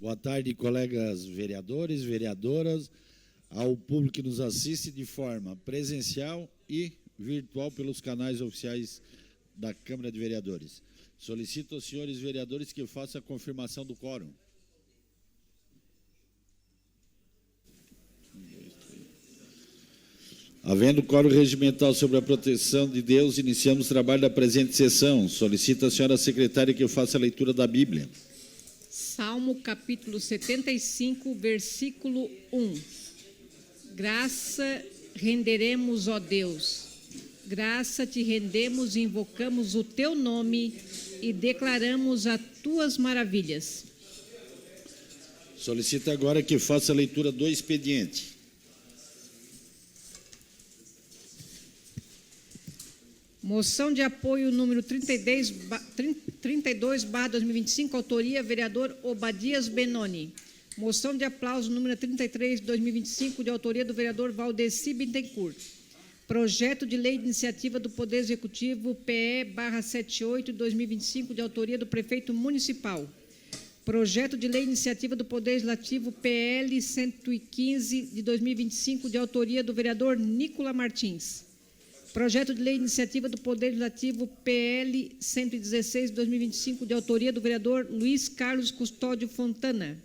Boa tarde, colegas vereadores, vereadoras, ao público que nos assiste de forma presencial e virtual pelos canais oficiais da Câmara de Vereadores. Solicito aos senhores vereadores que façam a confirmação do quórum. Havendo quórum regimental sobre a proteção de Deus, iniciamos o trabalho da presente sessão. Solicito à senhora secretária que faça a leitura da Bíblia. Salmo capítulo 75, versículo 1. Graça renderemos, ó Deus. Graça te rendemos e invocamos o teu nome e declaramos as tuas maravilhas. Solicito agora que faça a leitura do expediente. Moção de apoio número 32/2025, autoria vereador Obadias Benoni. Moção de aplauso número 33/2025, de autoria do vereador Valdeci Bittencourt. Projeto de lei de iniciativa do Poder Executivo PE/78/2025, de autoria do prefeito municipal. Projeto de lei de iniciativa do Poder Legislativo PL 115 de 2025, de autoria do vereador Nicola Martins. Projeto de lei de iniciativa do Poder Legislativo PL 116 de 2025, de autoria do vereador Luiz Carlos Custódio Fontana.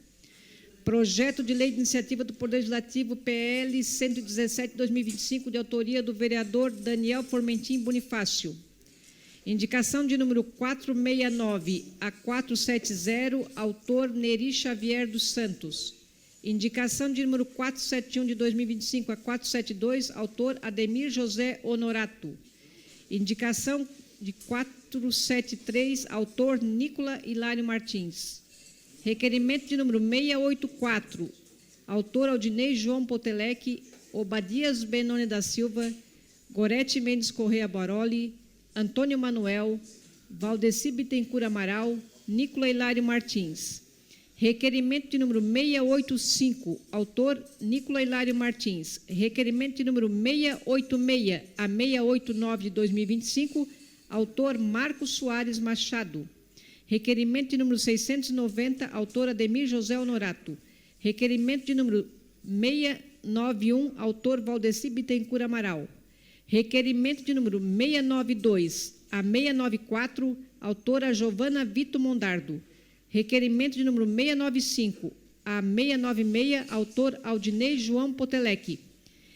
Projeto de lei de iniciativa do Poder Legislativo PL 117 de 2025, de autoria do vereador Daniel Formentin Bonifácio. Indicação de número 469 a 470, autor Neri Xavier dos Santos. Indicação de número 471 de 2025 a 472, autor Ademir José Honorato. Indicação de 473, autor Nicola Hilário Martins. Requerimento de número 684, autor Aldinei João Potelec, Obadias Benoni da Silva, Gorete Mendes Correia Baroli, Antônio Manuel, Valdeci Bittencourt Amaral, Nicola Hilário Martins. Requerimento de número 685, autor Nicola Hilário Martins. Requerimento de número 686 a 689 de 2025, autor Marcos Soares Machado. Requerimento de número 690, autor Ademir José Honorato. Requerimento de número 691, autor Valdeci Bittencourt Amaral. Requerimento de número 692 a 694, autora Giovana Vito Mondardo. Requerimento de número 695 a 696, autor Aldinei João Potelec.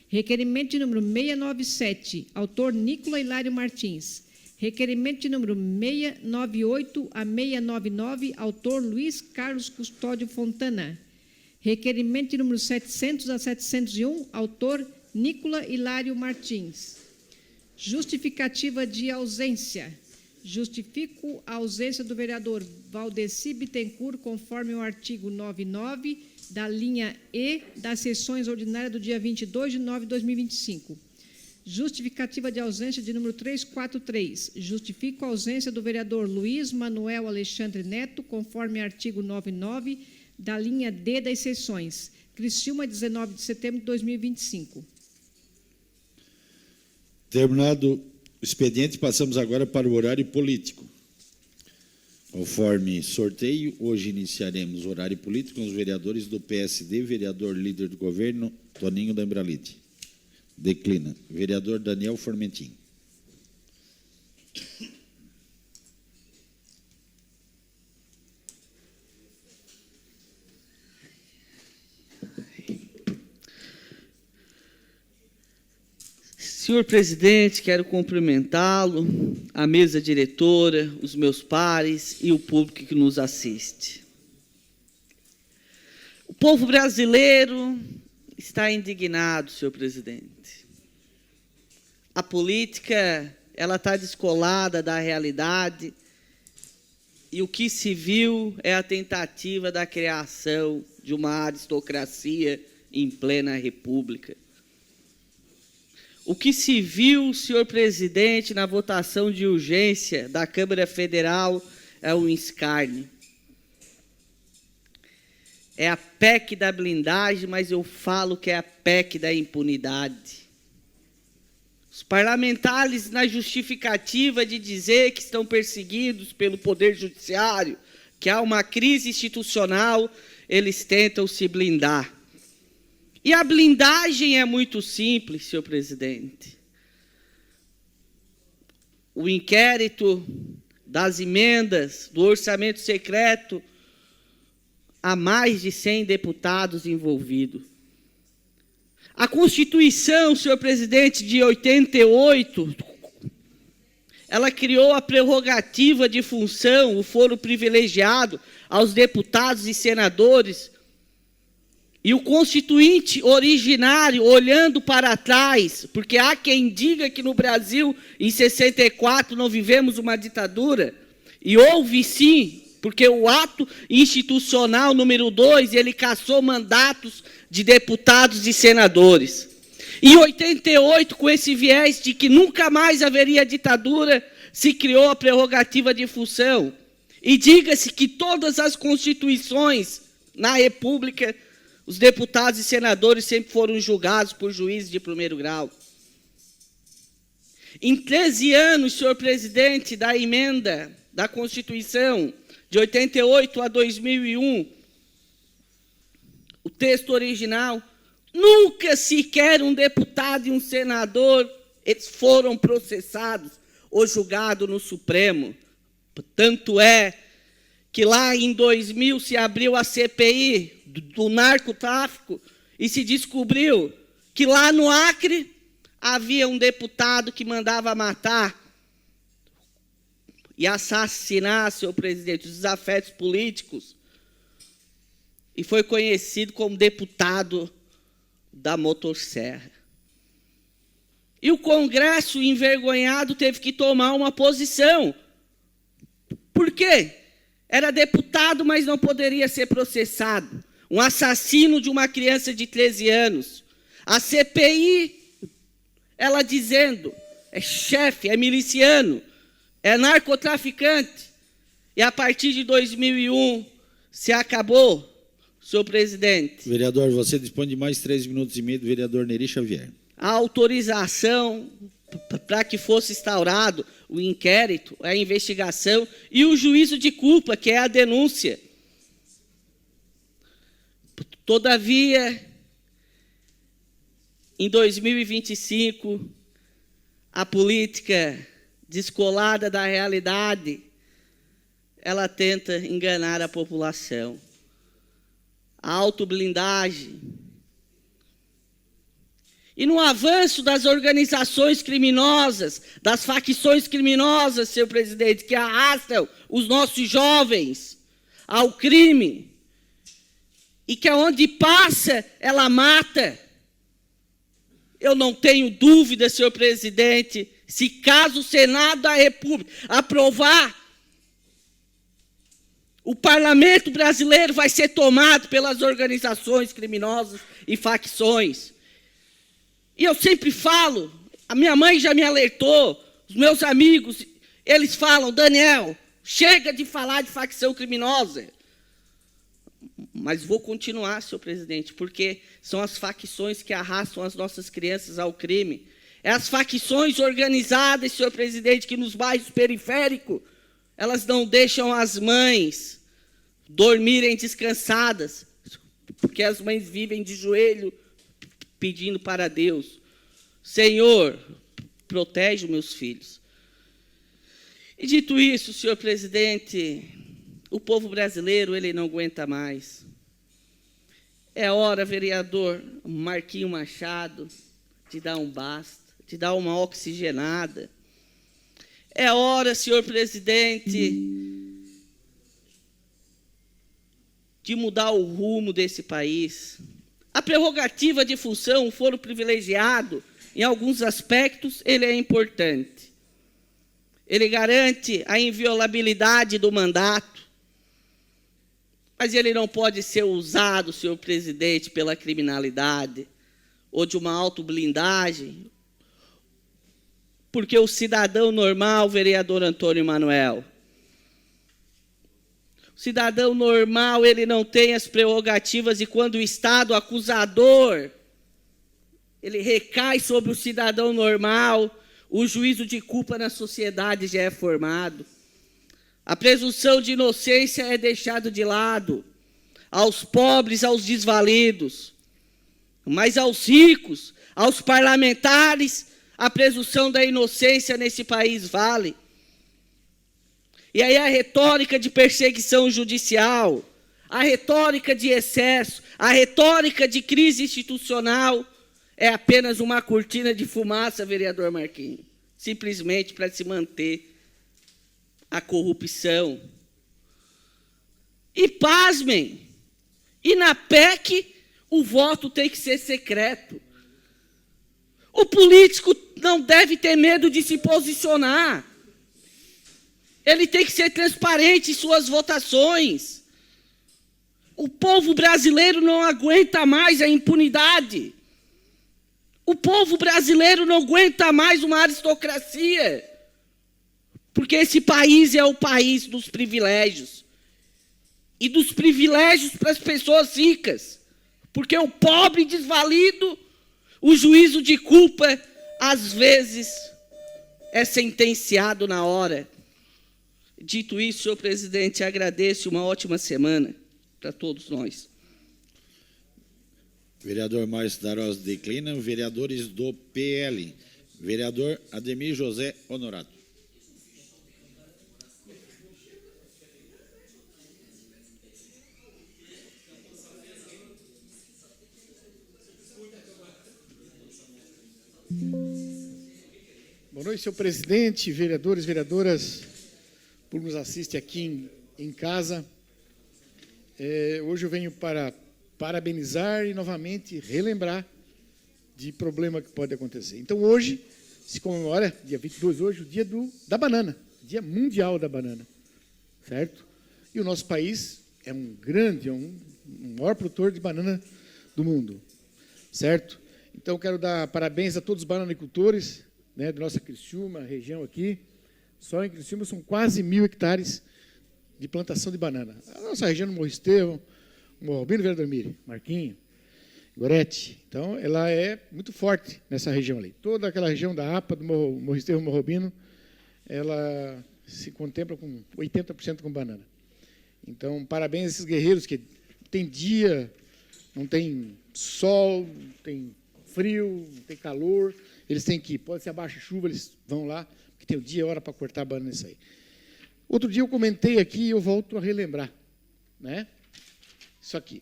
Requerimento de número 697, autor Nicola Hilário Martins. Requerimento de número 698 a 699, autor Luiz Carlos Custódio Fontana. Requerimento de número 700 a 701, autor Nicola Hilário Martins. Justificativa de ausência. Justifico a ausência do vereador Valdeci Bittencourt, conforme o artigo 99, da linha E, das sessões ordinárias do dia 22 de nove de 2025. Justificativa de ausência de número 343. Justifico a ausência do vereador Luiz Manuel Alexandre Neto, conforme artigo 99, da linha D das sessões. Criciúma, 19 de setembro de 2025. Terminado o expediente, passamos agora para o horário político. Conforme sorteio, hoje iniciaremos o horário político com os vereadores do PSD, vereador líder do governo, Toninho da Embralite. Declina. Vereador Daniel Formentin. Senhor presidente, quero cumprimentá-lo, a mesa diretora, os meus pares e o público que nos assiste. O povo brasileiro está indignado, senhor presidente. A política, ela está descolada da realidade e o que se viu é a tentativa da criação de uma aristocracia em plena república. O que se viu, senhor presidente, na votação de urgência da Câmara Federal é um escárnio. É a PEC da blindagem, mas eu falo que é a PEC da impunidade. Os parlamentares, na justificativa de dizer que estão perseguidos pelo Poder Judiciário, que há uma crise institucional, eles tentam se blindar. E a blindagem é muito simples, senhor presidente. O inquérito das emendas do orçamento secreto, há mais de 100 deputados envolvidos. A Constituição, senhor presidente, de 88, ela criou a prerrogativa de função, o foro privilegiado aos deputados e senadores. E o Constituinte originário, olhando para trás, porque há quem diga que no Brasil, em 64, não vivemos uma ditadura, e houve sim, porque o ato institucional número 2, ele cassou mandatos de deputados e senadores. Em 88, com esse viés de que nunca mais haveria ditadura, se criou a prerrogativa de função. E diga-se que todas as constituições na República, os deputados e senadores sempre foram julgados por juízes de primeiro grau. Em 13 anos, senhor presidente, da emenda da Constituição, de 88 a 2001, o texto original, nunca sequer um deputado e um senador eles foram processados ou julgados no Supremo. Tanto é que lá em 2000 se abriu a CPI do narcotráfico e se descobriu que lá no Acre havia um deputado que mandava matar e assassinar, senhor presidente, os desafetos políticos, e foi conhecido como deputado da motosserra. E o Congresso, envergonhado, teve que tomar uma posição. Por quê? Era deputado, mas não poderia ser processado. Um assassino de uma criança de 13 anos. A CPI, ela dizendo, é chefe, é miliciano, é narcotraficante. E a partir de 2001, se acabou, senhor presidente. Vereador, você dispõe de mais 3 minutos e meio do vereador Neri Xavier. A autorização para que fosse instaurado o inquérito, a investigação e o juízo de culpa, que é a denúncia. Todavia, em 2025, a política descolada da realidade, ela tenta enganar a população. A autoblindagem. E no avanço das organizações criminosas, das facções criminosas, senhor presidente, que arrastam os nossos jovens ao crime, e que aonde passa, ela mata. Eu não tenho dúvida, senhor presidente, se caso o Senado da República aprovar, o parlamento brasileiro vai ser tomado pelas organizações criminosas e facções. E eu sempre falo, a minha mãe já me alertou, os meus amigos, eles falam, Daniel, chega de falar de facção criminosa. Mas vou continuar, senhor presidente, porque são as facções que arrastam as nossas crianças ao crime. É as facções organizadas, senhor presidente, que nos bairros periféricos, elas não deixam as mães dormirem descansadas, porque as mães vivem de joelho pedindo para Deus, Senhor, protege os meus filhos. E dito isso, senhor presidente, o povo brasileiro, ele não aguenta mais. É hora, vereador Marquinho Machado, de dar um basta, de dar uma oxigenada. É hora, senhor presidente, de mudar o rumo desse país. A prerrogativa de função, o foro privilegiado, em alguns aspectos, ele é importante. Ele garante a inviolabilidade do mandato, mas ele não pode ser usado, senhor presidente, pela criminalidade ou de uma autoblindagem, porque o cidadão normal, vereador Antônio Manuel, o cidadão normal, ele não tem as prerrogativas, e quando o Estado acusador, ele recai sobre o cidadão normal, o juízo de culpa na sociedade já é formado. A presunção de inocência é deixada de lado. aos pobres, aos desvalidos. Mas aos ricos, aos parlamentares, a presunção da inocência nesse país vale. E aí a retórica de perseguição judicial, a retórica de excesso, a retórica de crise institucional é apenas uma cortina de fumaça, vereador Marquinhos, simplesmente para se manter a corrupção. E pasmem, e na PEC o voto tem que ser secreto. O político não deve ter medo de se posicionar. Ele tem que ser transparente em suas votações. O povo brasileiro não aguenta mais a impunidade. O povo brasileiro não aguenta mais uma aristocracia. Porque esse país é o país dos privilégios. E dos privilégios para as pessoas ricas. Porque o pobre desvalido, o juízo de culpa, às vezes, é sentenciado na hora. Dito isso, senhor presidente, agradeço uma ótima semana para todos nós. Vereador Márcio Darós declina. Vereadores do PL. Vereador Ademir José Honorato. Boa noite, senhor presidente, vereadores, vereadoras, por nos assistir aqui em casa. Hoje eu venho para parabenizar e novamente relembrar de problema que pode acontecer. Então, hoje se comemora, dia 22, hoje, o dia da banana, dia mundial da banana, certo? E o nosso país é um maior produtor de banana do mundo, certo? Então, quero dar parabéns a todos os bananicultores, né, da nossa Criciúma, região aqui. Só em Criciúma são quase 1.000 hectares de plantação de banana. A nossa região do Morro Estevão, Morro Albino, vereador Miri, Marquinho, Gorete. Então, ela é muito forte nessa região ali. Toda aquela região da APA, do Morro Estevão, Morro Albino, ela se contempla com 80% com banana. Então, parabéns a esses guerreiros que tem dia, não tem sol, não tem frio, não tem calor, eles têm que ir. Pode ser abaixo de chuva, eles vão lá, porque tem o dia e a hora para cortar a banana nisso aí. Outro dia eu comentei aqui e eu volto a relembrar, né? Isso aqui.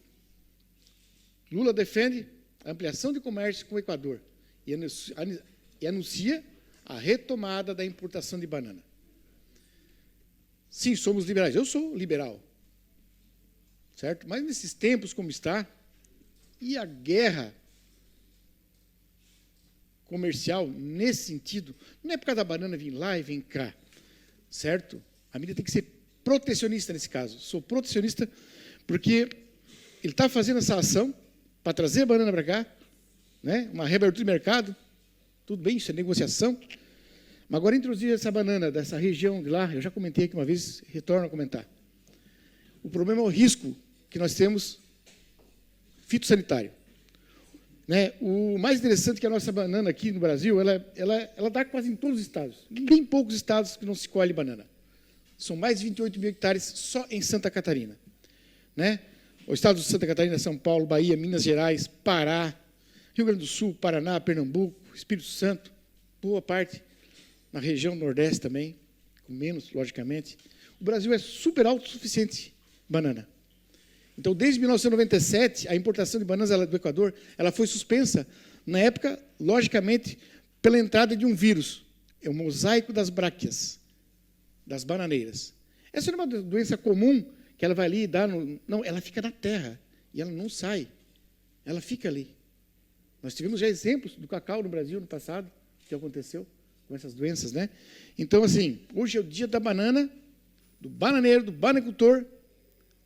Lula defende a ampliação de comércio com o Equador e anuncia a retomada da importação de banana. Sim, somos liberais. Eu sou liberal, certo? Mas nesses tempos como está, e a guerra comercial, nesse sentido, não é por causa da banana vir lá e vir cá, certo? A mídia tem que ser protecionista nesse caso. Sou protecionista porque ele está fazendo essa ação para trazer a banana para cá, né? Uma reabertura de mercado, tudo bem, isso é negociação. Mas agora introduzir essa banana dessa região de lá, eu já comentei aqui uma vez, retorno a comentar. O problema é o risco que nós temos fitossanitário. Né? O mais interessante é que a nossa banana aqui no Brasil, ela dá quase em todos os estados. Bem poucos estados que não se colhe banana. São mais de 28.000 hectares só em Santa Catarina. Né? O estado de Santa Catarina, São Paulo, Bahia, Minas Gerais, Pará, Rio Grande do Sul, Paraná, Pernambuco, Espírito Santo, boa parte na região Nordeste também, com menos, logicamente. O Brasil é super autossuficiente em banana. Então, desde 1997, a importação de bananas do Equador ela foi suspensa, na época, logicamente, pela entrada de um vírus. É o mosaico das bráquias, das bananeiras. Essa não é uma doença comum, que ela vai ali e dá... Não, ela fica na terra, e ela não sai. Ela fica ali. Nós tivemos já exemplos do cacau no Brasil, no passado, que aconteceu com essas doenças, né? Então, assim, hoje é o dia da banana, do bananeiro, do bananicultor,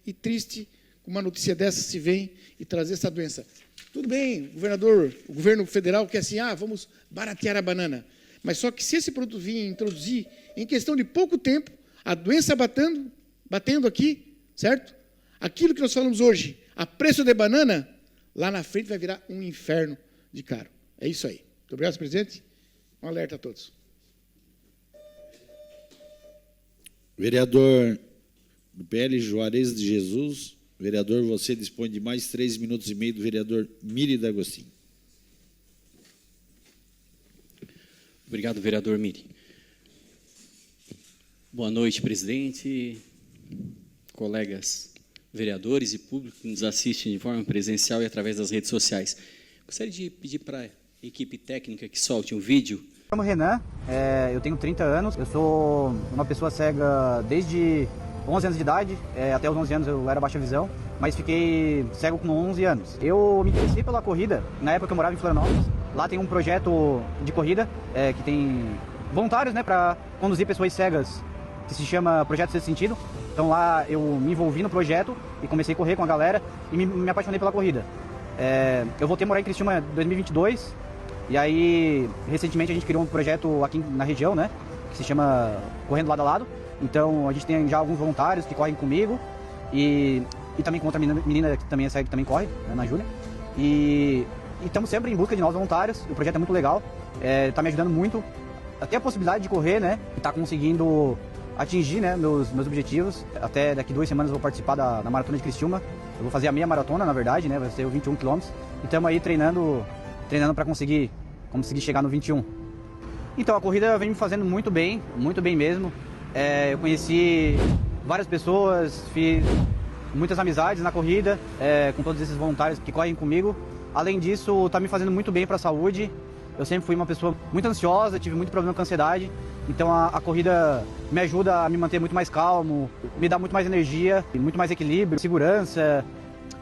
e triste com uma notícia dessa se vem e trazer essa doença. Tudo bem, o governo federal quer assim, vamos baratear a banana. Mas só que se esse produto vir introduzir, em questão de pouco tempo, a doença batendo aqui, certo? Aquilo que nós falamos hoje, a preço de banana, lá na frente vai virar um inferno de caro. É isso aí. Muito obrigado, senhor presidente. Um alerta a todos. Vereador do PL, Juarez de Jesus Vereador, você dispõe de mais 3 minutos e meio do vereador Miri D'Agostinho. Obrigado, vereador Miri. Boa noite, presidente, colegas vereadores e público que nos assistem de forma presencial e através das redes sociais. Gostaria de pedir para a equipe técnica que solte um vídeo. Eu me chamo Renan, eu tenho 30 anos, eu sou uma pessoa cega desde 11 anos de idade, até os 11 anos eu era baixa visão, mas fiquei cego com 11 anos. Eu me interessei pela corrida, na época que eu morava em Florianópolis, lá tem um projeto de corrida que tem voluntários, né, para conduzir pessoas cegas, que se chama Projeto Sexto Sentido. Então lá eu me envolvi no projeto e comecei a correr com a galera e me apaixonei pela corrida. Eu voltei a morar em Criciúma em 2022 e aí recentemente a gente criou um projeto aqui na região, né, que se chama Correndo Lado a Lado. Então a gente tem já alguns voluntários que correm comigo e também com outra menina que também é cega, que também corre, né, na Júlia. E estamos sempre em busca de novos voluntários. O projeto é muito legal, está me ajudando muito a ter a possibilidade de correr, né, e tá conseguindo atingir, né, meus objetivos. Até daqui 2 semanas eu vou participar da Maratona de Criciúma. Eu vou fazer a meia maratona, na verdade, né, vai ser 21 km. E estamos aí treinando para conseguir chegar no 21. Então, a corrida vem me fazendo muito bem mesmo. Eu conheci várias pessoas, fiz muitas amizades na corrida, com todos esses voluntários que correm comigo. Além disso, está me fazendo muito bem para a saúde. Eu sempre fui uma pessoa muito ansiosa, tive muito problema com ansiedade. Então a corrida me ajuda a me manter muito mais calmo, me dá muito mais energia, muito mais equilíbrio, segurança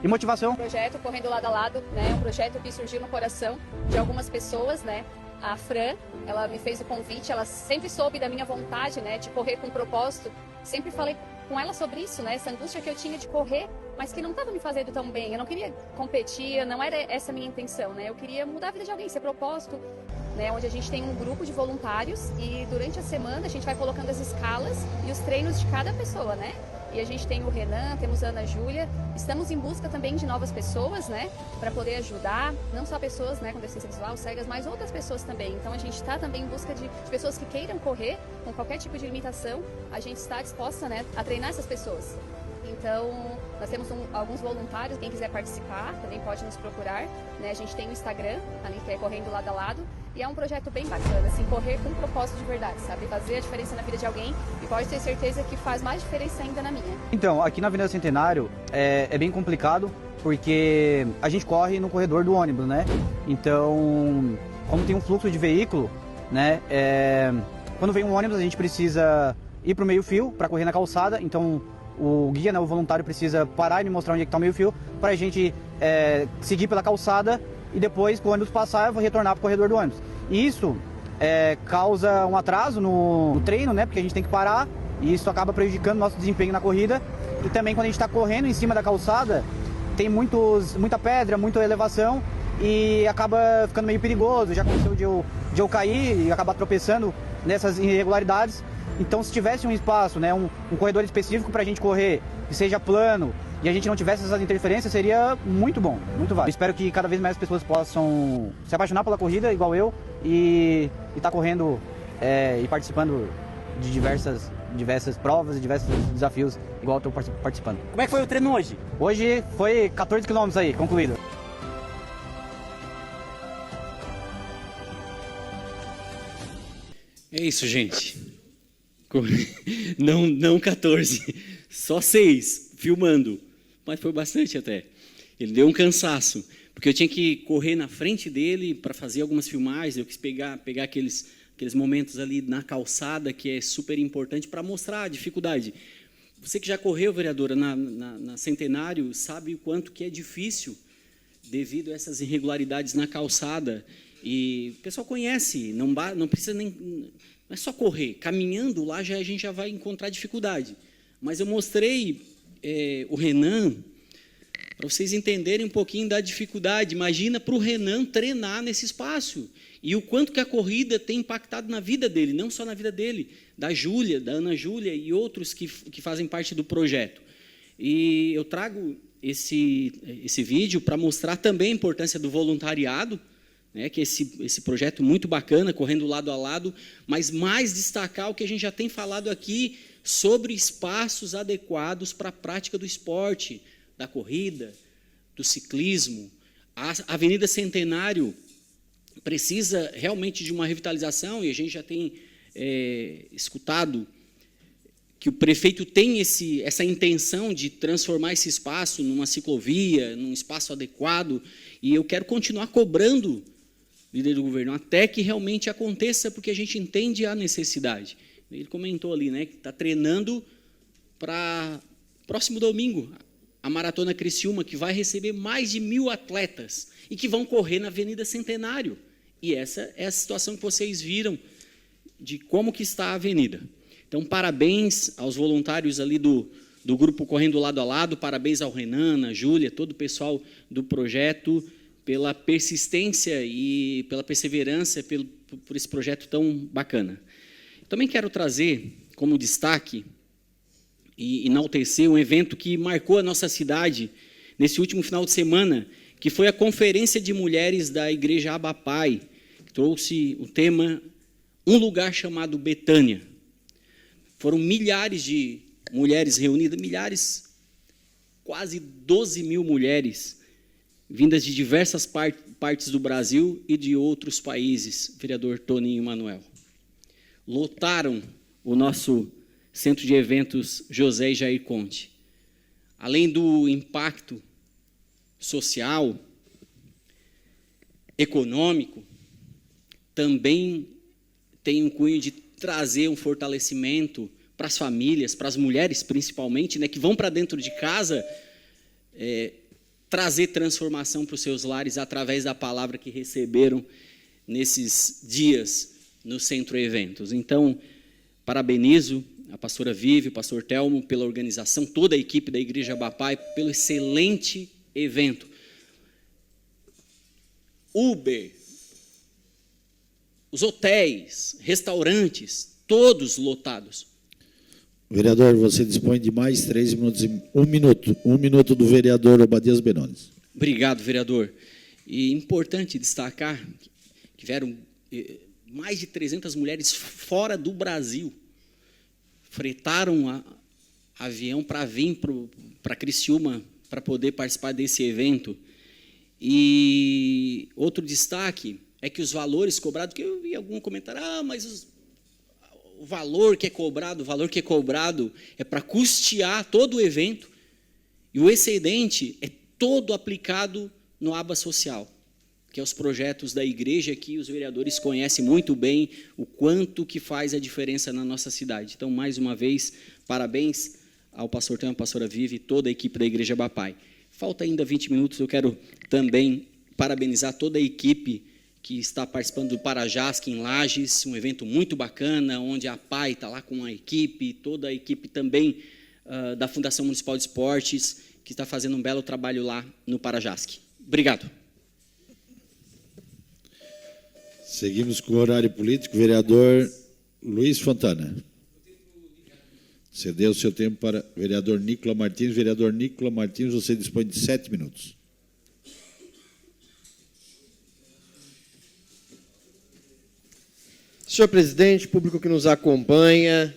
e motivação. O projeto Correndo Lado a Lado, né, é um projeto que surgiu no coração de algumas pessoas, né? A Fran, ela me fez o convite, ela sempre soube da minha vontade, né, de correr com propósito. Sempre falei com ela sobre isso, né, essa angústia que eu tinha de correr, mas que não estava me fazendo tão bem. Eu não queria competir, não era essa a minha intenção, né? Eu queria mudar a vida de alguém, ser propósito, né, onde a gente tem um grupo de voluntários e durante a semana a gente vai colocando as escalas e os treinos de cada pessoa, né? E a gente tem o Renan, temos a Ana Júlia, estamos em busca também de novas pessoas, né, para poder ajudar, não só pessoas, né, com deficiência visual, cegas, mas outras pessoas também. Então a gente está também em busca de pessoas que queiram correr com qualquer tipo de limitação, a gente está disposta, né, a treinar essas pessoas. Então, nós temos alguns voluntários, quem quiser participar também pode nos procurar, né? A gente tem o Instagram, ali que é Correndo Lado a Lado, e é um projeto bem bacana, assim, correr com um propósito de verdade, sabe? Fazer a diferença na vida de alguém e pode ter certeza que faz mais diferença ainda na minha. Então, aqui na Avenida Centenário é bem complicado, porque a gente corre no corredor do ônibus, né? Então, como tem um fluxo de veículo, né? Quando vem um ônibus, a gente precisa ir para o meio-fio para correr na calçada, então o guia, né, o voluntário precisa parar e me mostrar onde é que está o meio-fio para a gente seguir pela calçada e depois, quando o ônibus passar, eu vou retornar para o corredor do ônibus. E isso causa um atraso no treino, né, porque a gente tem que parar e isso acaba prejudicando o nosso desempenho na corrida. E também quando a gente está correndo em cima da calçada, tem muita pedra, muita elevação e acaba ficando meio perigoso. Já aconteceu de eu cair e acabar tropeçando nessas irregularidades. Então, se tivesse um espaço, né, um corredor específico para a gente correr, que seja plano, e a gente não tivesse essas interferências, seria muito bom, muito válido. Espero que cada vez mais pessoas possam se apaixonar pela corrida, igual eu, e estar correndo e participando de diversas provas e diversos desafios, igual eu estou participando. Como é que foi o treino hoje? Hoje foi 14 quilômetros aí, concluído. É isso, gente. Não 14, só 6, filmando. Mas foi bastante até. Ele deu um cansaço, porque eu tinha que correr na frente dele para fazer algumas filmagens, eu quis pegar aqueles momentos ali na calçada, que é super importante para mostrar a dificuldade. Você que já correu, vereadora, na Centenário, sabe o quanto que é difícil devido a essas irregularidades na calçada. E o pessoal conhece, não precisa nem... Não é só correr, caminhando lá a gente já vai encontrar dificuldade. Mas eu mostrei o Renan para vocês entenderem um pouquinho da dificuldade. Imagina para o Renan treinar nesse espaço. E o quanto que a corrida tem impactado na vida dele, não só na vida dele, da Júlia, da Ana Júlia e outros que fazem parte do projeto. E eu trago esse vídeo para mostrar também a importância do voluntariado, né, que esse projeto muito bacana, correndo lado a lado, mas mais destacar o que a gente já tem falado aqui sobre espaços adequados para a prática do esporte, da corrida, do ciclismo. A Avenida Centenário precisa realmente de uma revitalização, e a gente já tem escutado que o prefeito tem essa intenção de transformar esse espaço numa ciclovia, num espaço adequado, e eu quero continuar cobrando, líder do governo, até que realmente aconteça, porque a gente entende a necessidade. Ele comentou ali, né, que está treinando para próximo domingo, a Maratona Criciúma, que vai receber mais de 1.000 atletas e que vão correr na Avenida Centenário. E essa é a situação que vocês viram de como que está a avenida. Então, parabéns aos voluntários ali do grupo Correndo Lado a Lado, parabéns ao Renan, a Júlia, todo o pessoal do projeto, pela persistência e pela perseverança por esse projeto tão bacana. Também quero trazer como destaque e enaltecer um evento que marcou a nossa cidade nesse último final de semana, que foi a Conferência de Mulheres da Igreja Abapai, que trouxe o tema Um Lugar Chamado Betânia. Foram milhares de mulheres reunidas, milhares, quase 12.000 mulheres, vindas de diversas partes do Brasil e de outros países, vereador Toninho Manuel. Lotaram o nosso Centro de Eventos José e Jair Conte. Além do impacto social, econômico, também tem um cunho de trazer um fortalecimento para as famílias, para as mulheres principalmente, né, que vão para dentro de casa, trazer transformação para os seus lares através da palavra que receberam nesses dias no Centro Eventos. Então, parabenizo a pastora Vivi, o pastor Telmo, pela organização, toda a equipe da Igreja Abapai, pelo excelente evento. Uber, os hotéis, restaurantes, todos lotados. Vereador, você dispõe de mais 3 minutos, 1 minuto. 1 minuto do vereador Obadias Benones. Obrigado, vereador. E importante destacar que vieram mais de 300 mulheres fora do Brasil. Fretaram avião para vir para Criciúma para poder participar desse evento. E outro destaque é que os valores cobrados, que eu vi algum comentário, mas o valor que é cobrado é para custear todo o evento, e o excedente é todo aplicado no aba social, que é os projetos da igreja, que os vereadores conhecem muito bem o quanto que faz a diferença na nossa cidade. Então, mais uma vez, parabéns ao pastor Tânia, à pastora Vivi e toda a equipe da Igreja Abapai. Falta ainda 20 minutos, eu quero também parabenizar toda a equipe que está participando do Parajasc em Lages, um evento muito bacana, onde a PAI está lá com a equipe, toda a equipe também da Fundação Municipal de Esportes, que está fazendo um belo trabalho lá no Parajasc. Obrigado. Seguimos com o horário político. Vereador Luiz Fontana. Cedeu o seu tempo para o vereador Nicola Martins. Vereador Nicola Martins, você dispõe de 7 minutos. Senhor presidente, público que nos acompanha,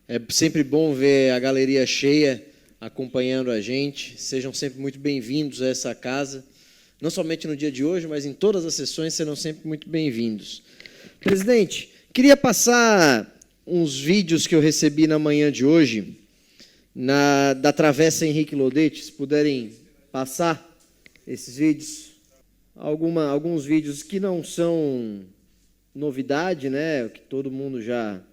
é sempre bom ver a galeria cheia acompanhando a gente. Sejam sempre muito bem-vindos a essa casa, não somente no dia de hoje, mas em todas as sessões serão sempre muito bem-vindos. Presidente, queria passar uns vídeos que eu recebi na manhã de hoje, da Travessa Henrique Lodete, se puderem passar esses vídeos. Alguns vídeos que não são novidade, né, que todo mundo já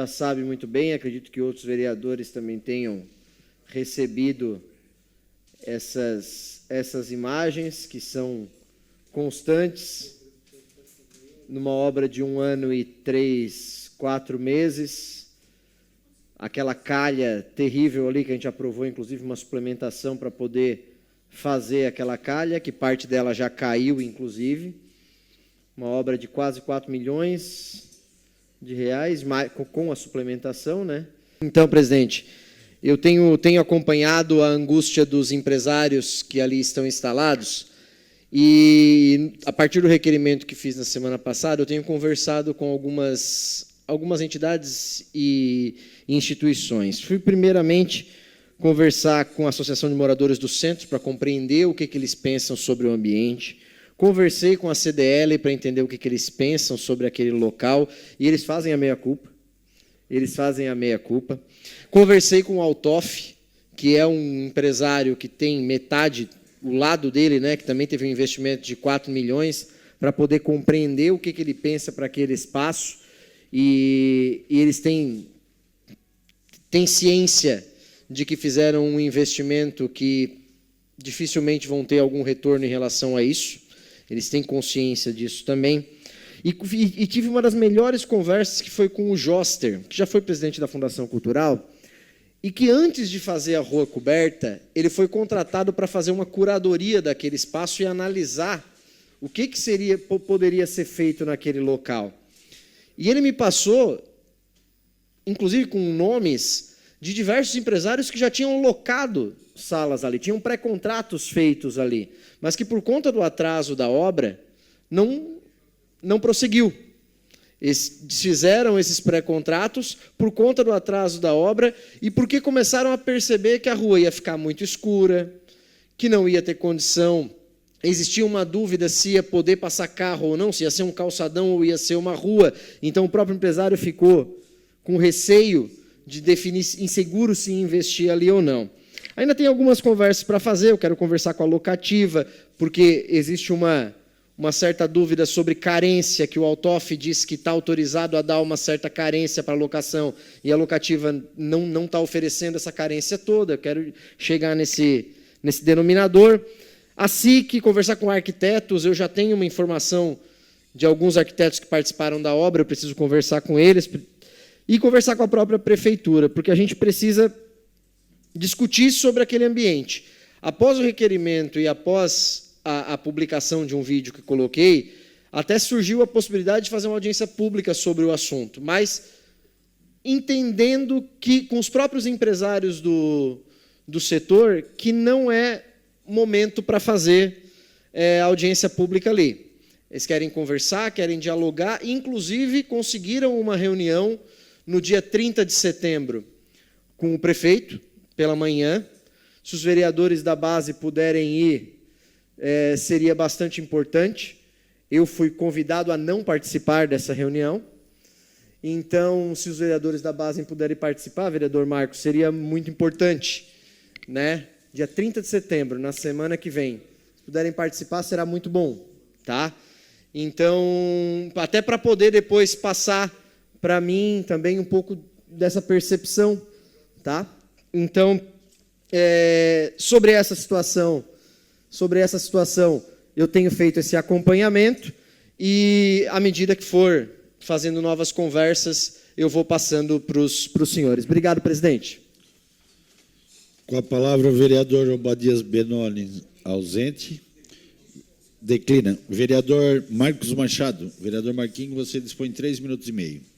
sabe muito bem, acredito que outros vereadores também tenham recebido essas imagens, que são constantes, numa obra de 1 ano e 3, 4 meses, aquela calha terrível ali, que a gente aprovou, inclusive, uma suplementação para poder fazer aquela calha, que parte dela já caiu, inclusive, uma obra de quase 4 milhões de reais, com a suplementação, né? Então, presidente, eu tenho acompanhado a angústia dos empresários que ali estão instalados e, a partir do requerimento que fiz na semana passada, eu tenho conversado com algumas entidades e instituições. Fui, primeiramente, conversar com a Associação de Moradores do Centro para compreender o que eles pensam sobre o ambiente. Conversei com a CDL para entender o que eles pensam sobre aquele local, e eles fazem a meia-culpa. Conversei com o Altoff, que é um empresário que tem metade, o lado dele, né, que também teve um investimento de 4 milhões, para poder compreender o que ele pensa para aquele espaço, e eles têm ciência de que fizeram um investimento que dificilmente vão ter algum retorno em relação a isso. Eles têm consciência disso também. E tive uma das melhores conversas, que foi com o Joster, que já foi presidente da Fundação Cultural, e que, antes de fazer a rua coberta, ele foi contratado para fazer uma curadoria daquele espaço e analisar o que poderia ser feito naquele local. E ele me passou, inclusive com nomes de diversos empresários que já tinham locado salas ali, tinham pré-contratos feitos ali, mas que, por conta do atraso da obra, não prosseguiu. Eles desfizeram esses pré-contratos por conta do atraso da obra e porque começaram a perceber que a rua ia ficar muito escura, que não ia ter condição. Existia uma dúvida se ia poder passar carro ou não, se ia ser um calçadão ou ia ser uma rua. Então, o próprio empresário ficou com receio de definir, inseguro se investir ali ou não. Ainda tem algumas conversas para fazer, eu quero conversar com a locativa, porque existe uma certa dúvida sobre carência, que o Altoff disse que está autorizado a dar uma certa carência para a locação, e a locativa não está oferecendo essa carência toda. Eu quero chegar nesse denominador. A SIC, conversar com arquitetos, eu já tenho uma informação de alguns arquitetos que participaram da obra, eu preciso conversar com eles, e conversar com a própria prefeitura, porque a gente precisa discutir sobre aquele ambiente. Após o requerimento e após a publicação de um vídeo que coloquei, até surgiu a possibilidade de fazer uma audiência pública sobre o assunto, mas entendendo que, com os próprios empresários do setor, que não é momento para fazer audiência pública ali. Eles querem conversar, querem dialogar, e, inclusive, conseguiram uma reunião no dia 30 de setembro com o prefeito, pela manhã. Se os vereadores da base puderem ir, seria bastante importante. Eu fui convidado a não participar dessa reunião. Então, se os vereadores da base puderem participar, vereador Marcos, seria muito importante, né? Dia 30 de setembro, na semana que vem. Se puderem participar, será muito bom, tá? Então, até para poder depois passar para mim também um pouco dessa percepção, tá? Então, sobre essa situação, eu tenho feito esse acompanhamento e, à medida que for fazendo novas conversas, eu vou passando para os senhores. Obrigado, presidente. Com a palavra, o vereador Obadias Benoni, ausente. Declina. Vereador Marcos Machado. Vereador Marquinhos, você dispõe 3 minutos e meio.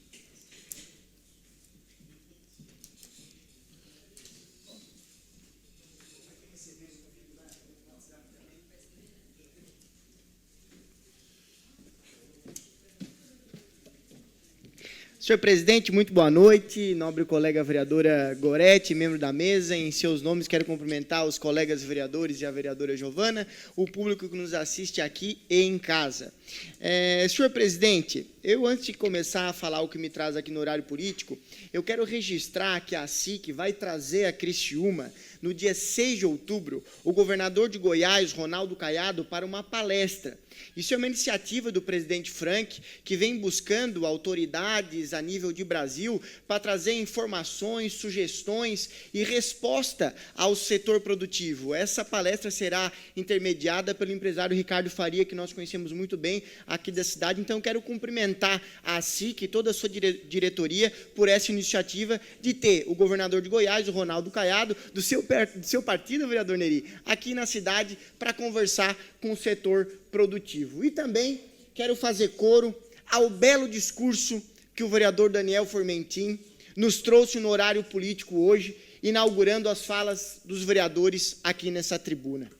Senhor presidente, muito boa noite. Nobre colega vereadora Goretti, membro da mesa, em seus nomes quero cumprimentar os colegas vereadores e a vereadora Giovana, o público que nos assiste aqui e em casa. Senhor presidente, eu, antes de começar a falar o que me traz aqui no horário político, eu quero registrar que a SIC vai trazer a Criciúma, no dia 6 de outubro, o governador de Goiás, Ronaldo Caiado, para uma palestra. Isso é uma iniciativa do presidente Frank, que vem buscando autoridades a nível de Brasil para trazer informações, sugestões e resposta ao setor produtivo. Essa palestra será intermediada pelo empresário Ricardo Faria, que nós conhecemos muito bem aqui da cidade. Então, quero cumprimentar a SIC e toda a sua diretoria por essa iniciativa de ter o governador de Goiás, o Ronaldo Caiado, do seu partido, vereador Neri, aqui na cidade para conversar com o setor produtivo. E também quero fazer coro ao belo discurso que o vereador Daniel Formentin nos trouxe no horário político hoje, inaugurando as falas dos vereadores aqui nessa tribuna.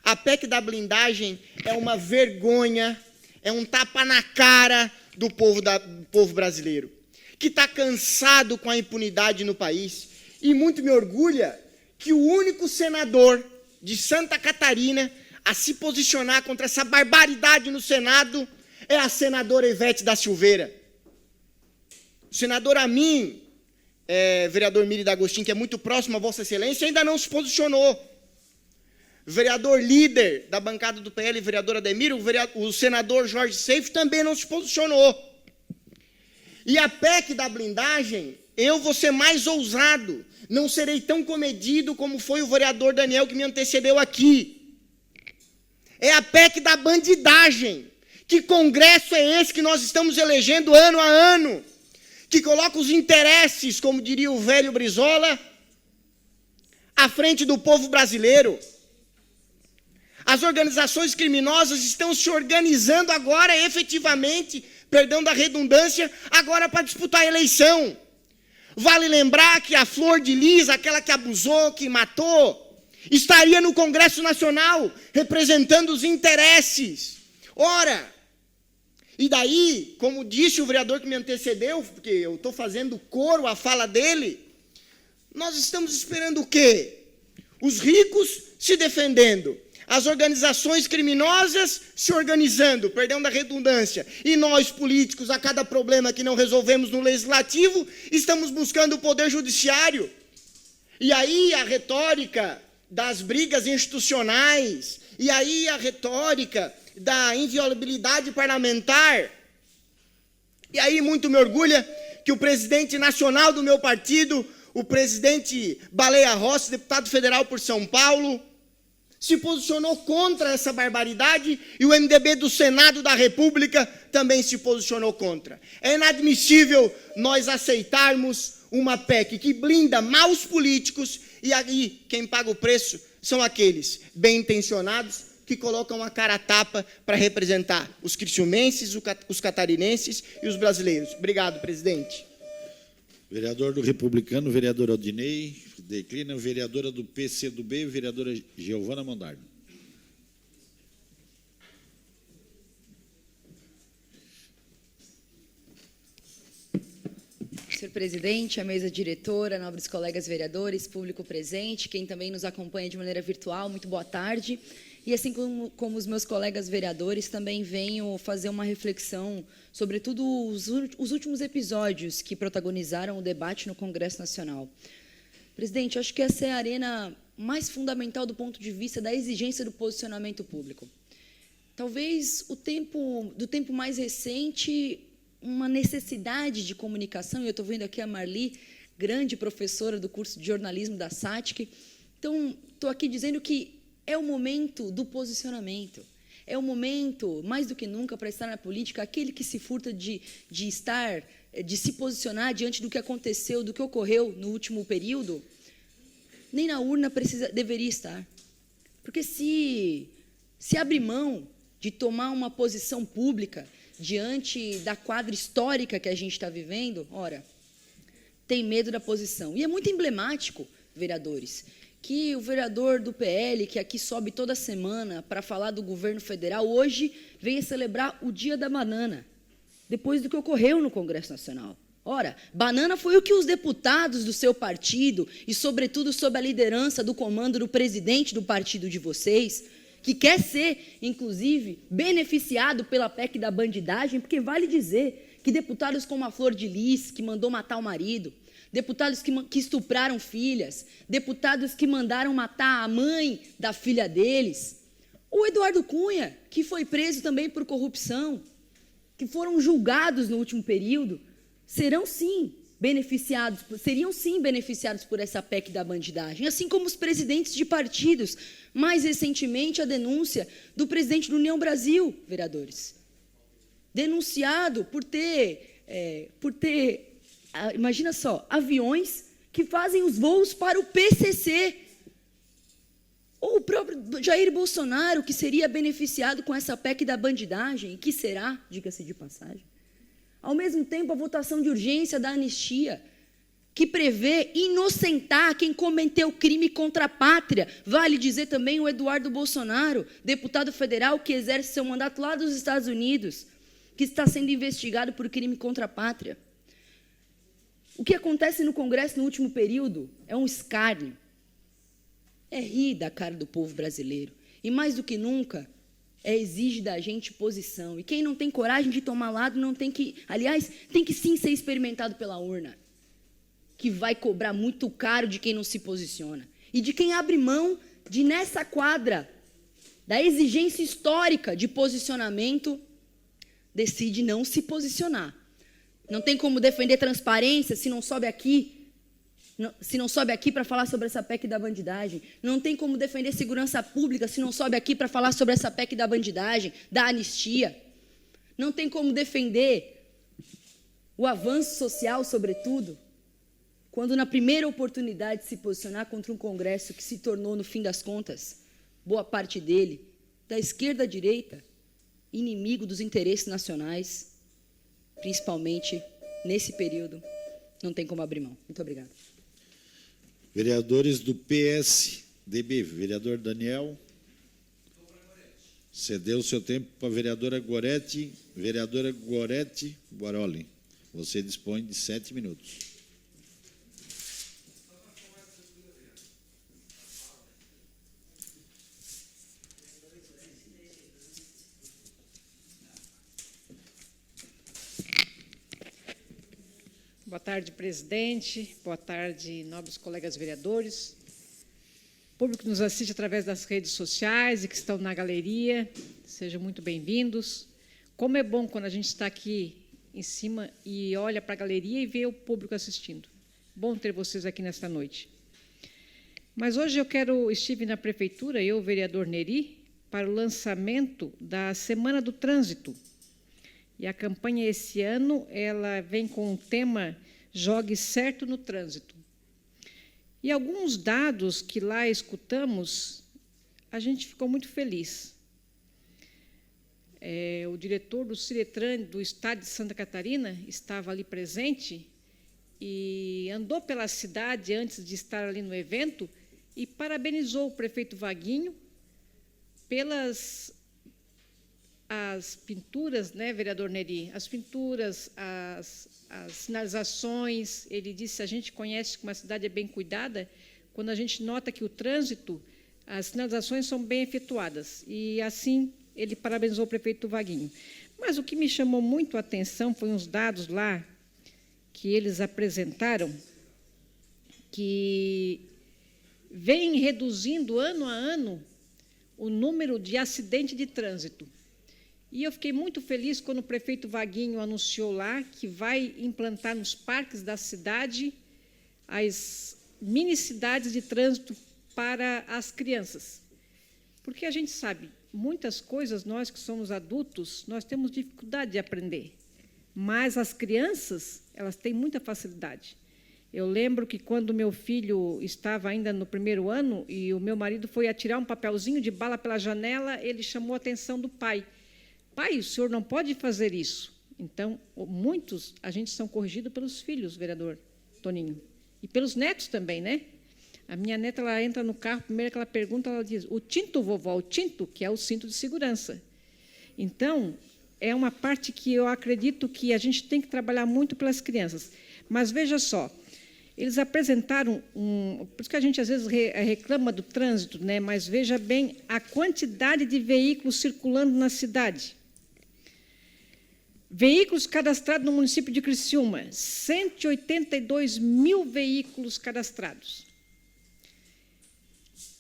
A PEC da blindagem é uma vergonha, é um tapa na cara do povo brasileiro, que está cansado com a impunidade no país, e muito me orgulha que o único senador de Santa Catarina a se posicionar contra essa barbaridade no Senado é a senadora Ivete da Silveira. O senador Amin, vereador Miri D'Agostin, que é muito próximo a Vossa Excelência, ainda não se posicionou. Vereador líder da bancada do PL, vereador Ademir, o senador Jorge Seif também não se posicionou. E a PEC da blindagem, eu vou ser mais ousado, não serei tão comedido como foi o vereador Daniel que me antecedeu aqui. É a PEC da bandidagem. Que congresso é esse que nós estamos elegendo ano a ano? Que coloca os interesses, como diria o velho Brizola, à frente do povo brasileiro. As organizações criminosas estão se organizando agora, efetivamente, perdão da redundância, agora para disputar a eleição. Vale lembrar que a Flor de Lis, aquela que abusou, que matou, estaria no Congresso Nacional, representando os interesses. Ora, e daí, como disse o vereador que me antecedeu, porque eu estou fazendo coro à fala dele, nós estamos esperando o quê? Os ricos se defendendo, as organizações criminosas se organizando, perdão da redundância, e nós, políticos, a cada problema que não resolvemos no legislativo, estamos buscando o poder judiciário. E aí a retórica das brigas institucionais, e aí a retórica da inviolabilidade parlamentar. E aí muito me orgulha que o presidente nacional do meu partido, o presidente Baleia Rossi, deputado federal por São Paulo, se posicionou contra essa barbaridade e o MDB do Senado da República também se posicionou contra. É inadmissível nós aceitarmos uma PEC que blinda maus políticos e aí quem paga o preço são aqueles bem-intencionados que colocam a cara a tapa para representar os criciumenses, os catarinenses e os brasileiros. Obrigado, presidente. Vereador do Republicano, vereador Odinei, declina. Vereadora do PCdoB, vereadora Giovana Mondardo. Senhor presidente, a mesa diretora, nobres colegas vereadores, público presente, quem também nos acompanha de maneira virtual, muito boa tarde. E assim como os meus colegas vereadores, também venho fazer uma reflexão sobre os últimos episódios que protagonizaram o debate no Congresso Nacional. Presidente, acho que essa é a arena mais fundamental do ponto de vista da exigência do posicionamento público. Talvez do tempo mais recente, uma necessidade de comunicação, e eu estou vendo aqui a Marli, grande professora do curso de jornalismo da SATIC, então estou aqui dizendo que é o momento do posicionamento, é o momento, mais do que nunca, para estar na política, aquele que se furta de se posicionar diante do que aconteceu, do que ocorreu no último período, nem na urna deveria estar. Porque se abre mão de tomar uma posição pública diante da quadra histórica que a gente está vivendo, ora, tem medo da posição. E é muito emblemático, vereadores, que o vereador do PL, que aqui sobe toda semana para falar do governo federal, hoje venha celebrar o Dia da Banana, depois do que ocorreu no Congresso Nacional. Ora, banana foi o que os deputados do seu partido, e sobretudo sob a liderança do comando do presidente do partido de vocês, que quer ser, inclusive, beneficiado pela PEC da bandidagem, porque vale dizer que deputados como a Flor de Lis, que mandou matar o marido, deputados que estupraram filhas, deputados que mandaram matar a mãe da filha deles, o Eduardo Cunha, que foi preso também por corrupção, que foram julgados no último período, seriam sim beneficiados por essa PEC da bandidagem, assim como os presidentes de partidos. Mais recentemente, a denúncia do presidente do União Brasil, vereadores, denunciado por ter, imagina só, aviões que fazem os voos para o PCC. Ou o próprio Jair Bolsonaro, que seria beneficiado com essa PEC da bandidagem, e que será, diga-se de passagem. Ao mesmo tempo, a votação de urgência da anistia, que prevê inocentar quem cometeu crime contra a pátria. Vale dizer também o Eduardo Bolsonaro, deputado federal que exerce seu mandato lá dos Estados Unidos, que está sendo investigado por crime contra a pátria. O que acontece no Congresso no último período é um escárnio. é rir da cara do povo brasileiro. E, mais do que nunca, exige da gente posição. E quem não tem coragem de tomar lado não tem que... Aliás, tem que sim ser experimentado pela urna, que vai cobrar muito caro de quem não se posiciona. E de quem abre mão de, nessa quadra, da exigência histórica de posicionamento, decide não se posicionar. Não tem como defender transparência se não sobe aqui para falar sobre essa PEC da bandidagem. Não tem como defender segurança pública se não sobe aqui para falar sobre essa PEC da bandidagem, da anistia. Não tem como defender o avanço social, sobretudo, quando na primeira oportunidade de se posicionar contra um Congresso que se tornou, no fim das contas, boa parte dele, da esquerda à direita, inimigo dos interesses nacionais, principalmente nesse período, não tem como abrir mão. Muito obrigada. Vereadores do PSDB, vereador Daniel. Cedeu o seu tempo para a vereadora Gorete Guaroli. Você dispõe de 7 minutos. Boa tarde, presidente. Boa tarde, nobres colegas vereadores. Público que nos assiste através das redes sociais e que estão na galeria, sejam muito bem-vindos. Como é bom quando a gente está aqui em cima e olha para a galeria e vê o público assistindo. Bom ter vocês aqui nesta noite. Mas hoje estive na prefeitura, eu, o vereador Neri, para o lançamento da Semana do Trânsito. E a campanha esse ano ela vem com o tema Jogue Certo no Trânsito. E alguns dados que lá escutamos, a gente ficou muito feliz. O diretor do Ciretran do Estado de Santa Catarina estava ali presente e andou pela cidade antes de estar ali no evento e parabenizou o prefeito Vaguinho pelas as pinturas, né, vereador Neri? As pinturas, as sinalizações. Ele disse: a gente conhece que uma cidade é bem cuidada quando a gente nota que o trânsito, as sinalizações são bem efetuadas. E, assim, ele parabenizou o prefeito Vaguinho. Mas o que me chamou muito a atenção foi uns dados lá que eles apresentaram, que vem reduzindo, ano a ano, o número de acidentes de trânsito. E eu fiquei muito feliz quando o prefeito Vaguinho anunciou lá que vai implantar nos parques da cidade as mini-cidades de trânsito para as crianças. Porque a gente sabe, muitas coisas, nós que somos adultos, nós temos dificuldade de aprender. Mas as crianças, elas têm muita facilidade. Eu lembro que quando meu filho estava ainda no primeiro ano e o meu marido foi atirar um papelzinho de bala pela janela, ele chamou a atenção do pai. Pai, o senhor não pode fazer isso. Então, muitos, a gente são corrigidos pelos filhos, vereador Toninho. E pelos netos também, né? A minha neta, ela entra no carro, primeiro que ela pergunta, ela diz: o tinto, vovó, o tinto, que é o cinto de segurança. Então, é uma parte que eu acredito que a gente tem que trabalhar muito pelas crianças. Mas, veja só, eles apresentaram, por isso que a gente às vezes reclama do trânsito, né? Mas veja bem a quantidade de veículos circulando na cidade. Veículos cadastrados no município de Criciúma, 182 mil veículos cadastrados.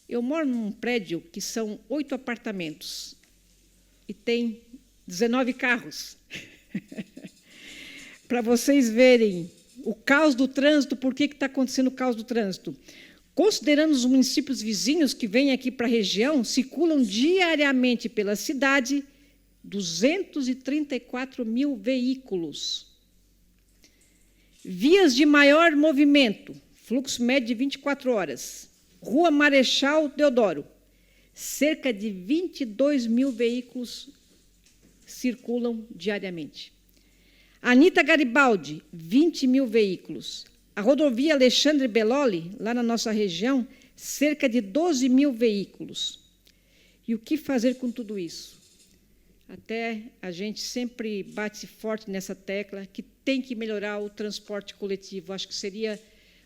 Eu moro num prédio que são 8 apartamentos e tem 19 carros. Para vocês verem o caos do trânsito, por que está acontecendo o caos do trânsito? Considerando os municípios vizinhos que vêm aqui para a região, circulam diariamente pela cidade 234 mil veículos. Vias de maior movimento, fluxo médio de 24 horas. Rua Marechal Deodoro, cerca de 22 mil veículos circulam diariamente. Anita Garibaldi, 20 mil veículos. A rodovia Alexandre Belloli, lá na nossa região, cerca de 12 mil veículos. E o que fazer com tudo isso? Até a gente sempre bate forte nessa tecla que tem que melhorar o transporte coletivo. Acho que seria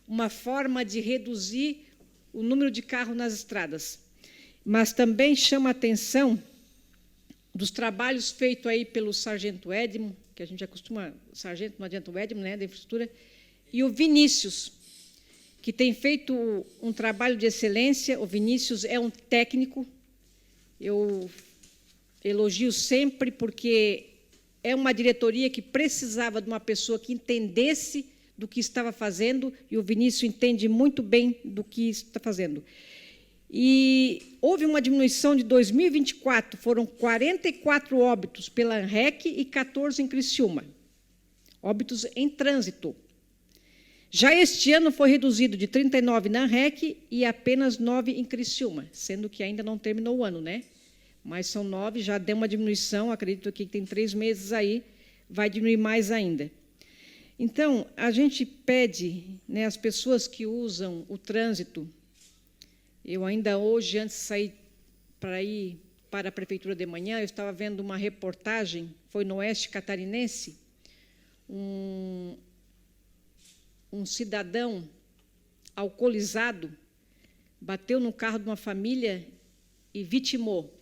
uma forma de reduzir o número de carros nas estradas, mas também chama a atenção dos trabalhos feitos aí pelo Sargento Edmo, que a gente acostuma, sargento não adianta o Edmo, né, da infraestrutura, e o Vinícius, que tem feito um trabalho de excelência. O Vinícius é um técnico, eu elogio sempre, porque é uma diretoria que precisava de uma pessoa que entendesse do que estava fazendo, e o Vinícius entende muito bem do que está fazendo. E houve uma diminuição de 2024, foram 44 óbitos pela ANREC e 14 em Criciúma, óbitos em trânsito. Já este ano foi reduzido de 39 na ANREC e apenas 9 em Criciúma, sendo que ainda não terminou o ano, né? Mas são 9, já deu uma diminuição, acredito que tem 3 meses aí, vai diminuir mais ainda. Então, a gente pede, né, às pessoas que usam o trânsito. Eu ainda hoje, antes de sair para ir para a prefeitura de manhã, eu estava vendo uma reportagem, foi no Oeste Catarinense, um cidadão alcoolizado bateu no carro de uma família e vitimou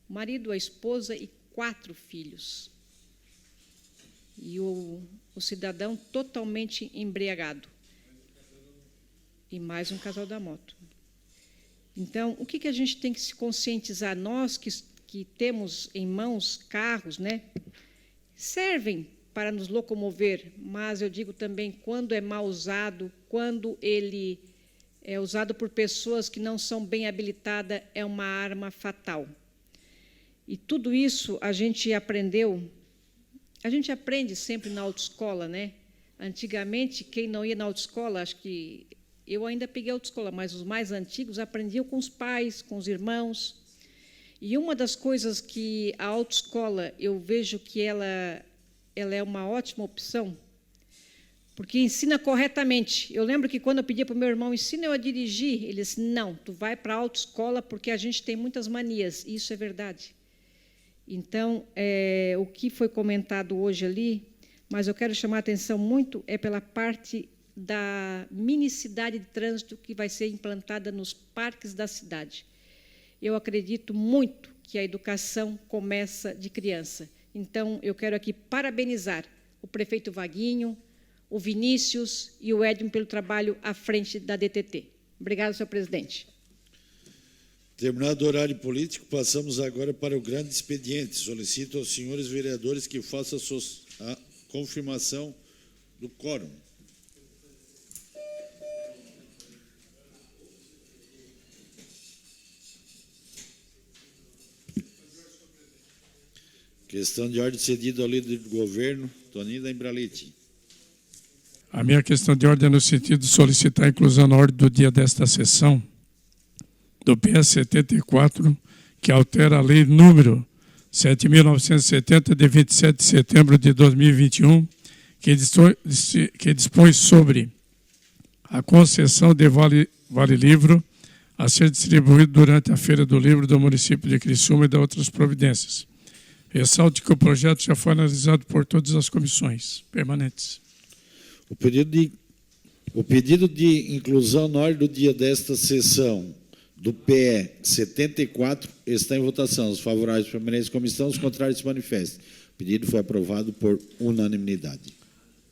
o marido, a esposa e 4 filhos. E o cidadão totalmente embriagado. E mais um casal da moto. Então, o que a gente tem que se conscientizar? Nós que temos em mãos carros, né, servem para nos locomover, mas eu digo também, quando é mal usado, quando ele é usado por pessoas que não são bem habilitadas, é uma arma fatal. E tudo isso a gente aprendeu, a gente aprende sempre na autoescola, né? Antigamente, quem não ia na autoescola, acho que eu ainda peguei autoescola, mas os mais antigos aprendiam com os pais, com os irmãos. E uma das coisas que a autoescola, eu vejo que ela é uma ótima opção, porque ensina corretamente. Eu lembro que quando eu pedia para o meu irmão, ensina eu a dirigir, ele disse, não, tu vai para a autoescola porque a gente tem muitas manias. E isso é verdade. Então, o que foi comentado hoje ali, mas eu quero chamar a atenção muito, é pela parte da minicidade de trânsito que vai ser implantada nos parques da cidade. Eu acredito muito que a educação começa de criança. Então, eu quero aqui parabenizar o prefeito Vaguinho, o Vinícius e o Edmo pelo trabalho à frente da DTT. Obrigada, senhor presidente. Terminado o horário político, passamos agora para o grande expediente. Solicito aos senhores vereadores que façam a confirmação do quórum. Questão de ordem cedida ao líder do governo, Toninho da Embralite. A minha questão de ordem é no sentido de solicitar a inclusão na ordem do dia desta sessão do PS 74, que altera a lei número 7.970, de 27 de setembro de 2021, que dispõe sobre a concessão de vale-livro a ser distribuído durante a Feira do Livro do município de Criciúma e de outras providências. Ressalte que o projeto já foi analisado por todas as comissões permanentes. O pedido de inclusão na ordem do dia desta sessão do PE 74 está em votação. Os favoráveis permanecem como estão, os contrários se manifestem. O pedido foi aprovado por unanimidade.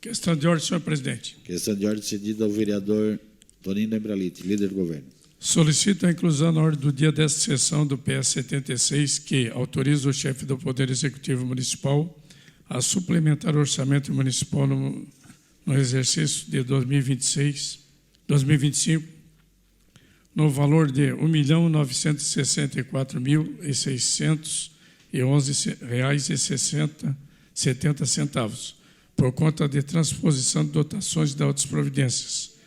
Questão de ordem, senhor presidente. Questão de ordem cedida ao vereador Toninho da Embralite, líder do governo. Solicito a inclusão na ordem do dia desta sessão do PS 76, que autoriza o chefe do Poder Executivo Municipal a suplementar o orçamento municipal no exercício de 2025, no valor de R$ 1.964.611,70, por conta de transposição de dotações de outras providências.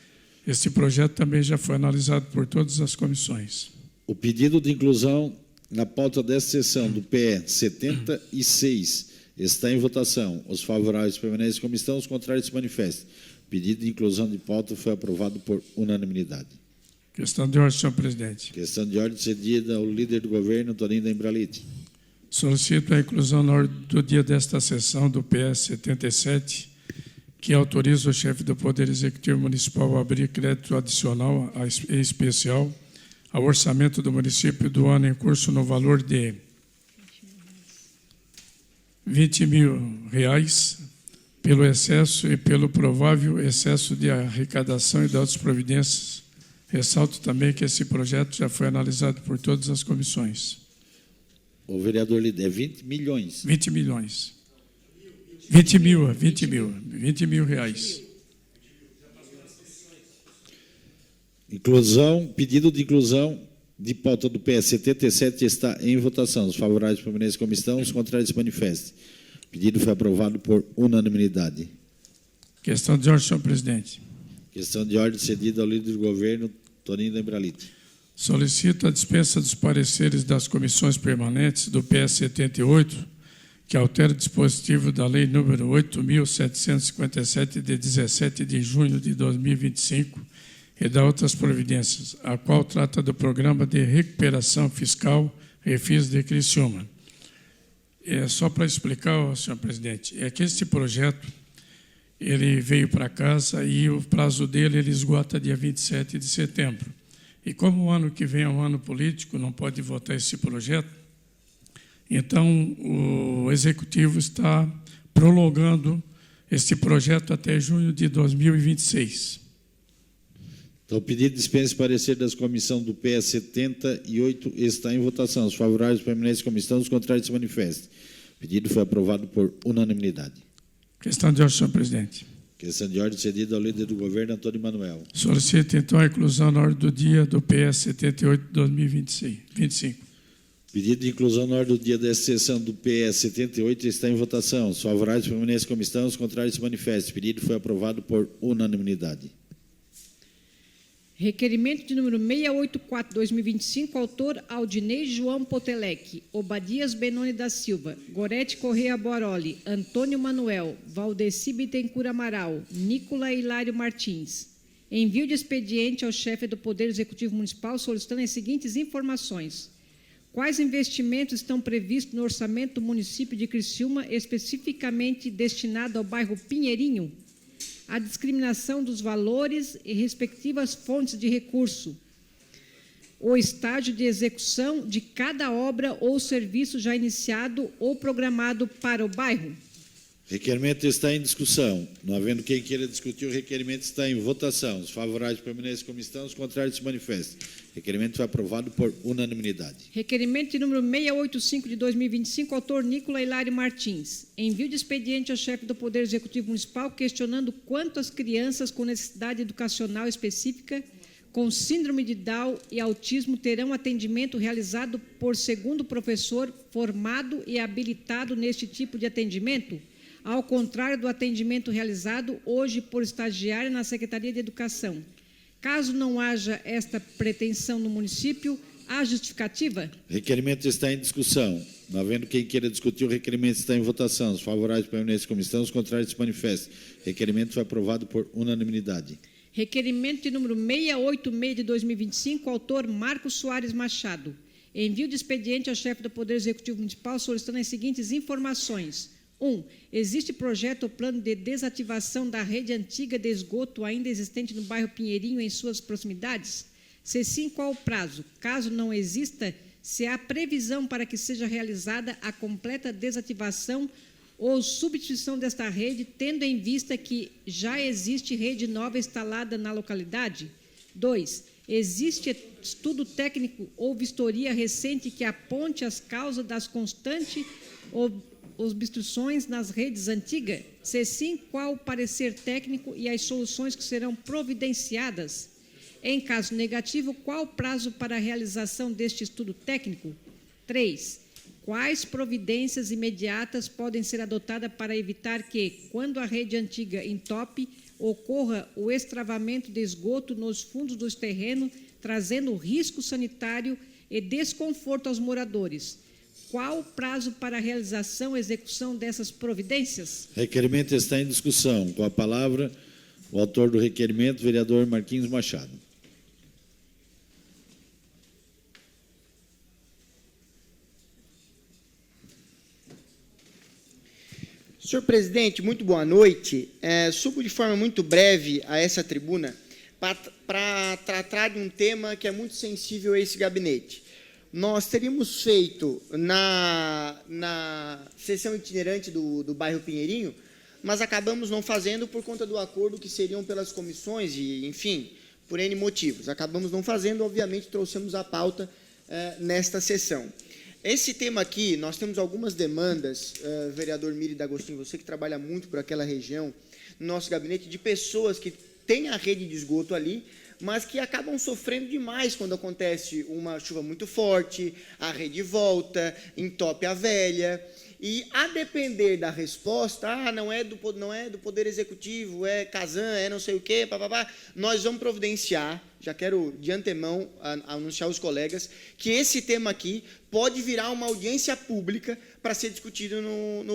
Este projeto também já foi analisado por todas as comissões. O pedido de inclusão na pauta desta sessão do PE 76 está em votação. Os favoráveis permanecem como estão, os contrários se manifestem. O pedido de inclusão de pauta foi aprovado por unanimidade. Questão de ordem, senhor presidente. Questão de ordem cedida ao líder do governo, Toninho da Embralite. Solicito a inclusão na ordem do dia desta sessão do PS 77, que autoriza o chefe do Poder Executivo Municipal a abrir crédito adicional e especial ao orçamento do município do ano em curso no valor de R$20 mil pelo excesso e pelo provável excesso de arrecadação e de outras providências. Ressalto também que esse projeto já foi analisado por todas as comissões. O vereador líder, é 20 milhões. 20 milhões. 20 mil reais. Pedido de inclusão de pauta do PS 77 está em votação. Os favoráveis permanecem como estão, os contrários se manifestem. O pedido foi aprovado por unanimidade. Questão de ordem, senhor presidente. Questão de ordem cedida ao líder do governo, Toninho Lembralito. Solicito a dispensa dos pareceres das comissões permanentes do PS 78, que altera o dispositivo da Lei número 8.757, de 17 de junho de 2025, e da outras providências, a qual trata do Programa de Recuperação Fiscal Refis de Criciúma. Só para explicar, senhor presidente, é que este projeto ele veio para casa e o prazo dele ele esgota dia 27 de setembro. E como o ano que vem é um ano político, não pode votar esse projeto, então o Executivo está prolongando este projeto até junho de 2026. Então, o pedido de dispensa e parecer das comissões do PS 78 está em votação. Os favoráveis permanecem como estão, os contrários se manifestem. O pedido foi aprovado por unanimidade. Questão de ordem, senhor presidente. Questão de ordem cedida ao líder do governo, Antônio Manuel. Solicito, então, a inclusão na ordem do dia do PS 78 de 2025. Pedido de inclusão na ordem do dia desta sessão do PS 78 está em votação. Os favoráveis permanecem como estão, os contrários se manifestem. O pedido foi aprovado por unanimidade. Requerimento de número 684/2025, autor Aldinei João Potelec, Obadias Benoni da Silva, Gorete Correia Boroli, Antônio Manuel, Valdeci Bittencourt Amaral, Nicola Hilário Martins. Envio de expediente ao chefe do Poder Executivo Municipal solicitando as seguintes informações. Quais investimentos estão previstos no orçamento do município de Criciúma, especificamente destinado ao bairro Pinheirinho? A discriminação dos valores e respectivas fontes de recurso, o estágio de execução de cada obra ou serviço já iniciado ou programado para o bairro. Requerimento está em discussão. Não havendo quem queira discutir, o requerimento está em votação. Os favoráveis permanecem como estão, os contrários se manifestem. O requerimento foi aprovado por unanimidade. Requerimento de número 685 de 2025, autor Nicola Hilário Martins. Envio de expediente ao chefe do Poder Executivo Municipal questionando quanto as crianças com necessidade educacional específica, com síndrome de Down e autismo, terão atendimento realizado por segundo professor formado e habilitado neste tipo de atendimento, ao contrário do atendimento realizado hoje por estagiário na Secretaria de Educação. Caso não haja esta pretensão no município, há justificativa? Requerimento está em discussão. Não havendo quem queira discutir, o requerimento está em votação. Os favoráveis permanecem como estão, os contrários se manifestem. O requerimento foi aprovado por unanimidade. Requerimento de número 686 de 2025, autor Marcos Soares Machado. Envio de expediente ao chefe do Poder Executivo Municipal solicitando as seguintes informações. 1. Existe projeto ou plano de desativação da rede antiga de esgoto ainda existente no bairro Pinheirinho em suas proximidades? Se sim, qual o prazo? Caso não exista, se há previsão para que seja realizada a completa desativação ou substituição desta rede, tendo em vista que já existe rede nova instalada na localidade? 2. Existe estudo técnico ou vistoria recente que aponte as causas das constantes obstruções nas redes antigas? Se sim, qual o parecer técnico e as soluções que serão providenciadas? Em caso negativo, qual o prazo para a realização deste estudo técnico? 3. Quais providências imediatas podem ser adotadas para evitar que, quando a rede antiga entope, ocorra o extravamento de esgoto nos fundos dos terrenos, trazendo risco sanitário e desconforto aos moradores? Qual o prazo para a realização e execução dessas providências? Requerimento está em discussão. Com a palavra, o autor do requerimento, vereador Marquinhos Machado. Senhor presidente, muito boa noite. Subo de forma muito breve a essa tribuna para tratar de um tema que é muito sensível a esse gabinete. Nós teríamos feito na sessão itinerante do bairro Pinheirinho, mas acabamos não fazendo por conta do acordo que seriam pelas comissões e, enfim, por N motivos. Acabamos não fazendo, obviamente, trouxemos a pauta nesta sessão. Esse tema aqui, nós temos algumas demandas, vereador Miri D'Agostinho, você que trabalha muito por aquela região, no nosso gabinete, de pessoas que têm a rede de esgoto ali, mas que acabam sofrendo demais quando acontece uma chuva muito forte, a rede volta, entope a velha, e a depender da resposta, não é do Poder Executivo, é Casan, é não sei o quê, papapá, nós vamos providenciar, já quero de antemão anunciar aos colegas, que esse tema aqui pode virar uma audiência pública para ser discutido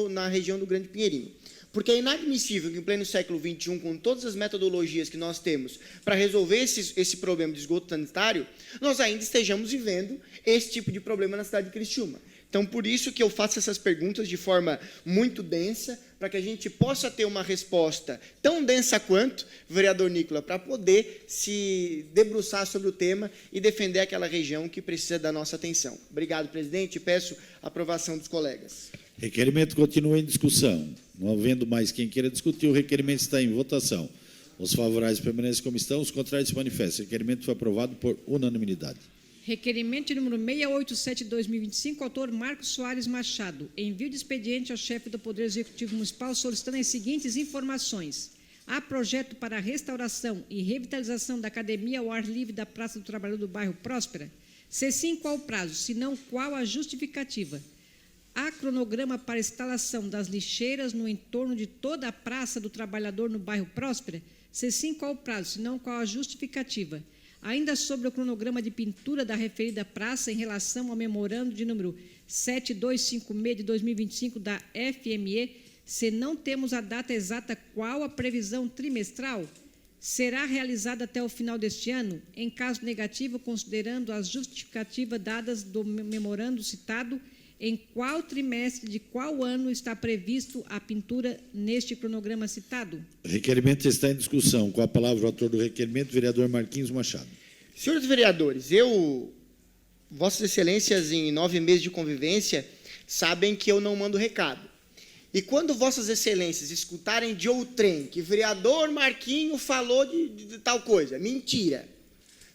na região do Grande Pinheirinho. Porque é inadmissível que, em pleno século XXI, com todas as metodologias que nós temos para resolver esse problema de esgoto sanitário, nós ainda estejamos vivendo esse tipo de problema na cidade de Criciúma. Então, por isso que eu faço essas perguntas de forma muito densa, para que a gente possa ter uma resposta tão densa quanto, vereador Nicola, para poder se debruçar sobre o tema e defender aquela região que precisa da nossa atenção. Obrigado, presidente, e peço a aprovação dos colegas. Requerimento continua em discussão. Não havendo mais quem queira discutir, o requerimento está em votação. Os favoráveis permanecem como estão, os contrários se manifestam. O requerimento foi aprovado por unanimidade. Requerimento de número 687 de 2025, autor Marcos Soares Machado. Envio de expediente ao chefe do Poder Executivo Municipal solicitando as seguintes informações. Há projeto para a restauração e revitalização da academia ao ar livre da Praça do Trabalhador do bairro Próspera? Se sim, qual o prazo? Se não, qual a justificativa? Há cronograma para instalação das lixeiras no entorno de toda a Praça do Trabalhador no bairro Próspera? Se sim, qual o prazo? Se não, qual a justificativa? Ainda sobre o cronograma de pintura da referida praça em relação ao memorando de número 7256 de 2025 da FME, se não temos a data exata, qual a previsão trimestral? Será realizada até o final deste ano? Em caso negativo, considerando as justificativas dadas do memorando citado, em qual trimestre de qual ano está previsto a pintura neste cronograma citado? O requerimento está em discussão. Com a palavra o autor do requerimento, vereador Marquinhos Machado. Senhores vereadores, Vossas Excelências, em 9 meses de convivência, sabem que eu não mando recado. E quando Vossas Excelências escutarem de outrem que vereador Marquinho falou de tal coisa, mentira.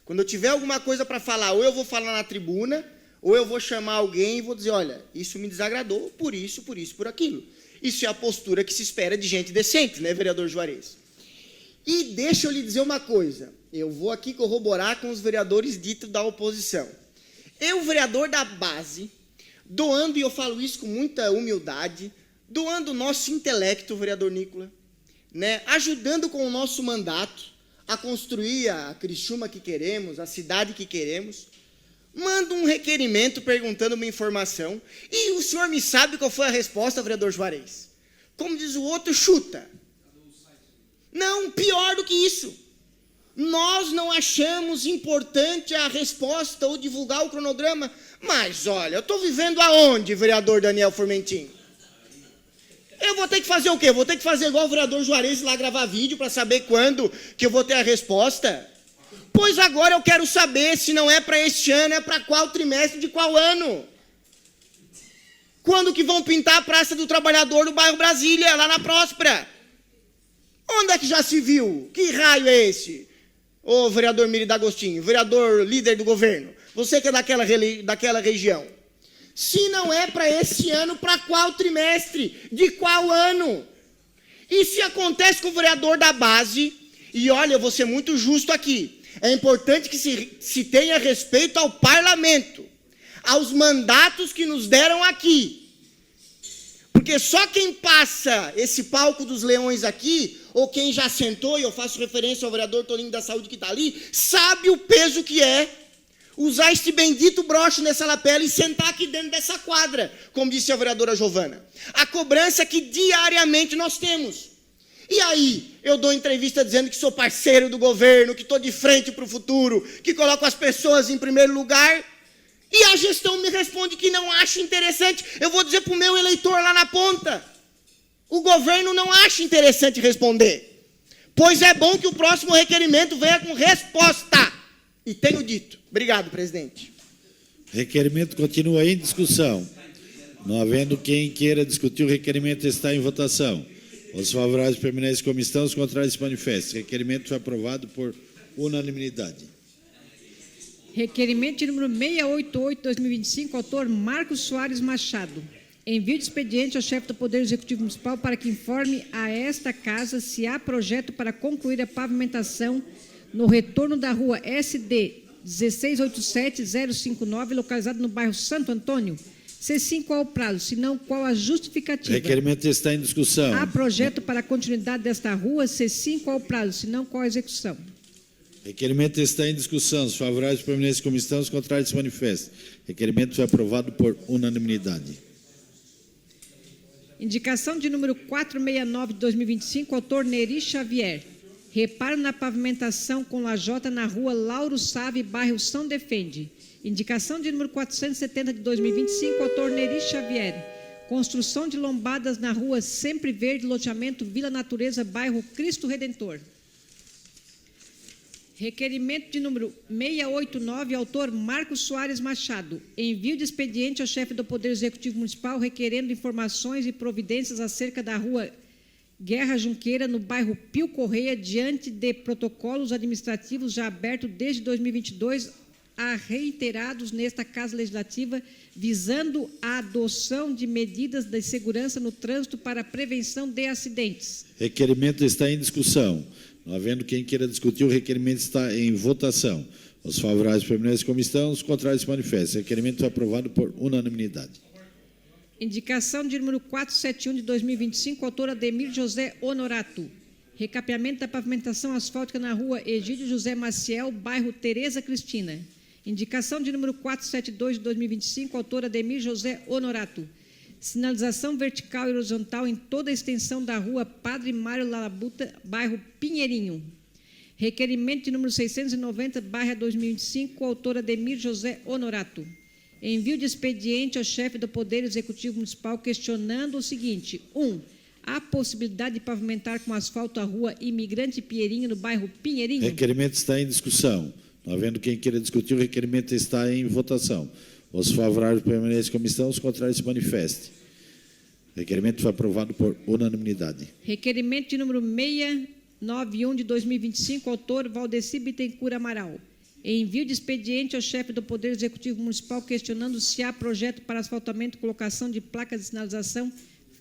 Quando eu tiver alguma coisa para falar, ou eu vou falar na tribuna, ou eu vou chamar alguém e vou dizer, olha, isso me desagradou, por isso, por aquilo. Isso é a postura que se espera de gente decente, né, vereador Juarez? E deixa eu lhe dizer uma coisa, eu vou aqui corroborar com os vereadores ditos da oposição. Eu, vereador da base, doando, e eu falo isso com muita humildade, doando o nosso intelecto, vereador Nicola, né, ajudando com o nosso mandato a construir a Criciúma que queremos, a cidade que queremos, manda um requerimento perguntando uma informação, e o senhor me sabe qual foi a resposta, vereador Juarez? Como diz o outro, chuta. Não, pior do que isso. Nós não achamos importante a resposta ou divulgar o cronograma, mas, olha, eu estou vivendo aonde, vereador Daniel Formentin? Eu vou ter que fazer o quê? Vou ter que fazer igual o vereador Juarez lá gravar vídeo para saber quando que eu vou ter a resposta? Pois agora eu quero saber se não é para este ano, é para qual trimestre de qual ano? Quando que vão pintar a Praça do Trabalhador do bairro Brasília, lá na Próspera? Onde é que já se viu? Que raio é esse? Ô, vereador Miri D'Agostinho, vereador líder do governo, você que é daquela região. Se não é para esse ano, para qual trimestre? De qual ano? E se acontece com o vereador da base, e olha, eu vou ser muito justo aqui, é importante que se tenha respeito ao parlamento, aos mandatos que nos deram aqui. Porque só quem passa esse palco dos leões aqui, ou quem já sentou, e eu faço referência ao vereador Tolinho da Saúde que está ali, sabe o peso que é usar este bendito broche nessa lapela e sentar aqui dentro dessa quadra, como disse a vereadora Giovana. A cobrança que diariamente nós temos. E aí, eu dou entrevista dizendo que sou parceiro do governo, que estou de frente para o futuro, que coloco as pessoas em primeiro lugar, e a gestão me responde que não acha interessante. Eu vou dizer para o meu eleitor lá na ponta, o governo não acha interessante responder, pois é bom que o próximo requerimento venha com resposta. E tenho dito. Obrigado, presidente. Requerimento continua em discussão. Não havendo quem queira discutir, o requerimento está em votação. Os favoráveis permanecem como estão, os contrários se manifestam. O requerimento foi aprovado por unanimidade. Requerimento de número 688/2025, autor Marcos Soares Machado. Envio de expediente ao chefe do Poder Executivo Municipal para que informe a esta casa se há projeto para concluir a pavimentação no retorno da rua SD 1687059, localizado no bairro Santo Antônio. Se sim, qual o prazo? Se não, qual a justificativa? Requerimento está em discussão. Há projeto para a continuidade desta rua? Se sim, qual o prazo? Se não, qual a execução? Requerimento está em discussão. Os favoráveis permanecem como estão, os contrários se manifestam. Requerimento foi aprovado por unanimidade. Indicação de número 469 de 2025, autor Neri Xavier. Reparo na pavimentação com lajota na rua Lauro Save, bairro São Defende. Indicação de número 470 de 2025, autor Neri Xavier. Construção de lombadas na rua Sempre Verde, loteamento Vila Natureza, bairro Cristo Redentor. Requerimento de número 689, autor Marcos Soares Machado. Envio de expediente ao chefe do Poder Executivo Municipal requerendo informações e providências acerca da rua Guerra Junqueira, no bairro Pio Correia, diante de protocolos administrativos já abertos desde 2022, a reiterados nesta Casa Legislativa, visando a adoção de medidas de segurança no trânsito para a prevenção de acidentes. Requerimento está em discussão. Não havendo quem queira discutir, o requerimento está em votação. Os favoráveis permanecem como estão, os contrários se manifestam. O requerimento foi aprovado por unanimidade. Indicação de número 471 de 2025, autor Ademir José Honorato. Recapeamento da pavimentação asfáltica na rua Egídio José Maciel, bairro Tereza Cristina. Indicação de número 472 de 2025, autor Ademir José Honorato. Sinalização vertical e horizontal em toda a extensão da rua Padre Mário Lalabuta, bairro Pinheirinho. Requerimento de número 690/2025, autor Ademir José Honorato. Envio de expediente ao chefe do Poder Executivo Municipal questionando o seguinte: 1. Há possibilidade de pavimentar com asfalto a rua Imigrante Pinheirinho, no bairro Pinheirinho? Requerimento está em discussão. Não havendo quem queira discutir, o requerimento está em votação. Os favoráveis permanecem como estão, os contrários se manifestem. O requerimento foi aprovado por unanimidade. Requerimento de número 691 de 2025, autor Valdeci Bittencourt Amaral. Envio de expediente ao chefe do Poder Executivo Municipal questionando se há projeto para asfaltamento e colocação de placas de sinalização,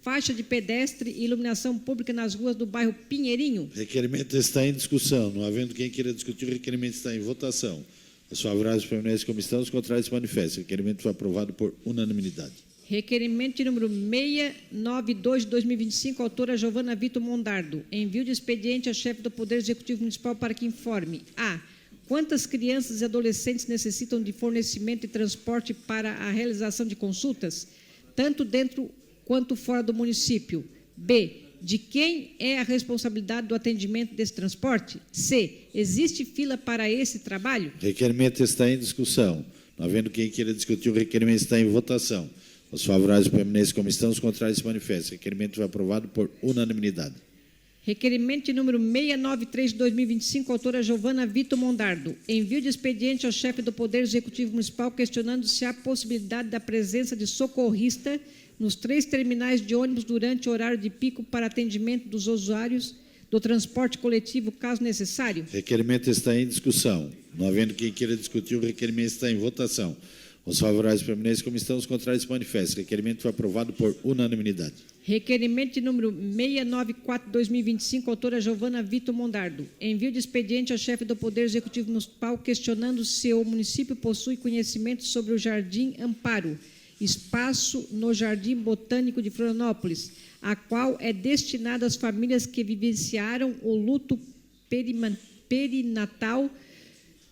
faixa de pedestre e iluminação pública nas ruas do bairro Pinheirinho. Requerimento está em discussão. Não havendo quem queira discutir, o requerimento está em votação. Os favoráveis permanecem como estão, os contrários se manifestam. O requerimento foi aprovado por unanimidade. Requerimento de número 692 de 2025, autora Giovana Vitor Mondardo. Envio de expediente ao chefe do Poder Executivo Municipal para que informe: a. Quantas crianças e adolescentes necessitam de fornecimento e transporte para a realização de consultas, tanto dentro quanto fora do município? B. De quem é a responsabilidade do atendimento desse transporte? C. Existe fila para esse trabalho? Requerimento está em discussão. Não havendo quem queira discutir, o requerimento está em votação. Os favoráveis permanecem como estão, os contrários se manifestam. O requerimento foi aprovado por unanimidade. Requerimento de número 693 de 2025, autora Giovana Vitor Mondardo. Envio de expediente ao chefe do Poder Executivo Municipal questionando se há possibilidade da presença de socorrista nos 3 terminais de ônibus durante o horário de pico para atendimento dos usuários do transporte coletivo, caso necessário. Requerimento está em discussão. Não havendo quem queira discutir, o requerimento está em votação. Os favoráveis permanecem como estão, os contrários se manifestam. O requerimento foi aprovado por unanimidade. Requerimento de número 694 de 2025, autora Giovana Vitor Mondardo. Envio de expediente ao chefe do Poder Executivo Municipal questionando se o município possui conhecimento sobre o Jardim Amparo, espaço no Jardim Botânico de Florianópolis, a qual é destinado às famílias que vivenciaram o luto perinatal,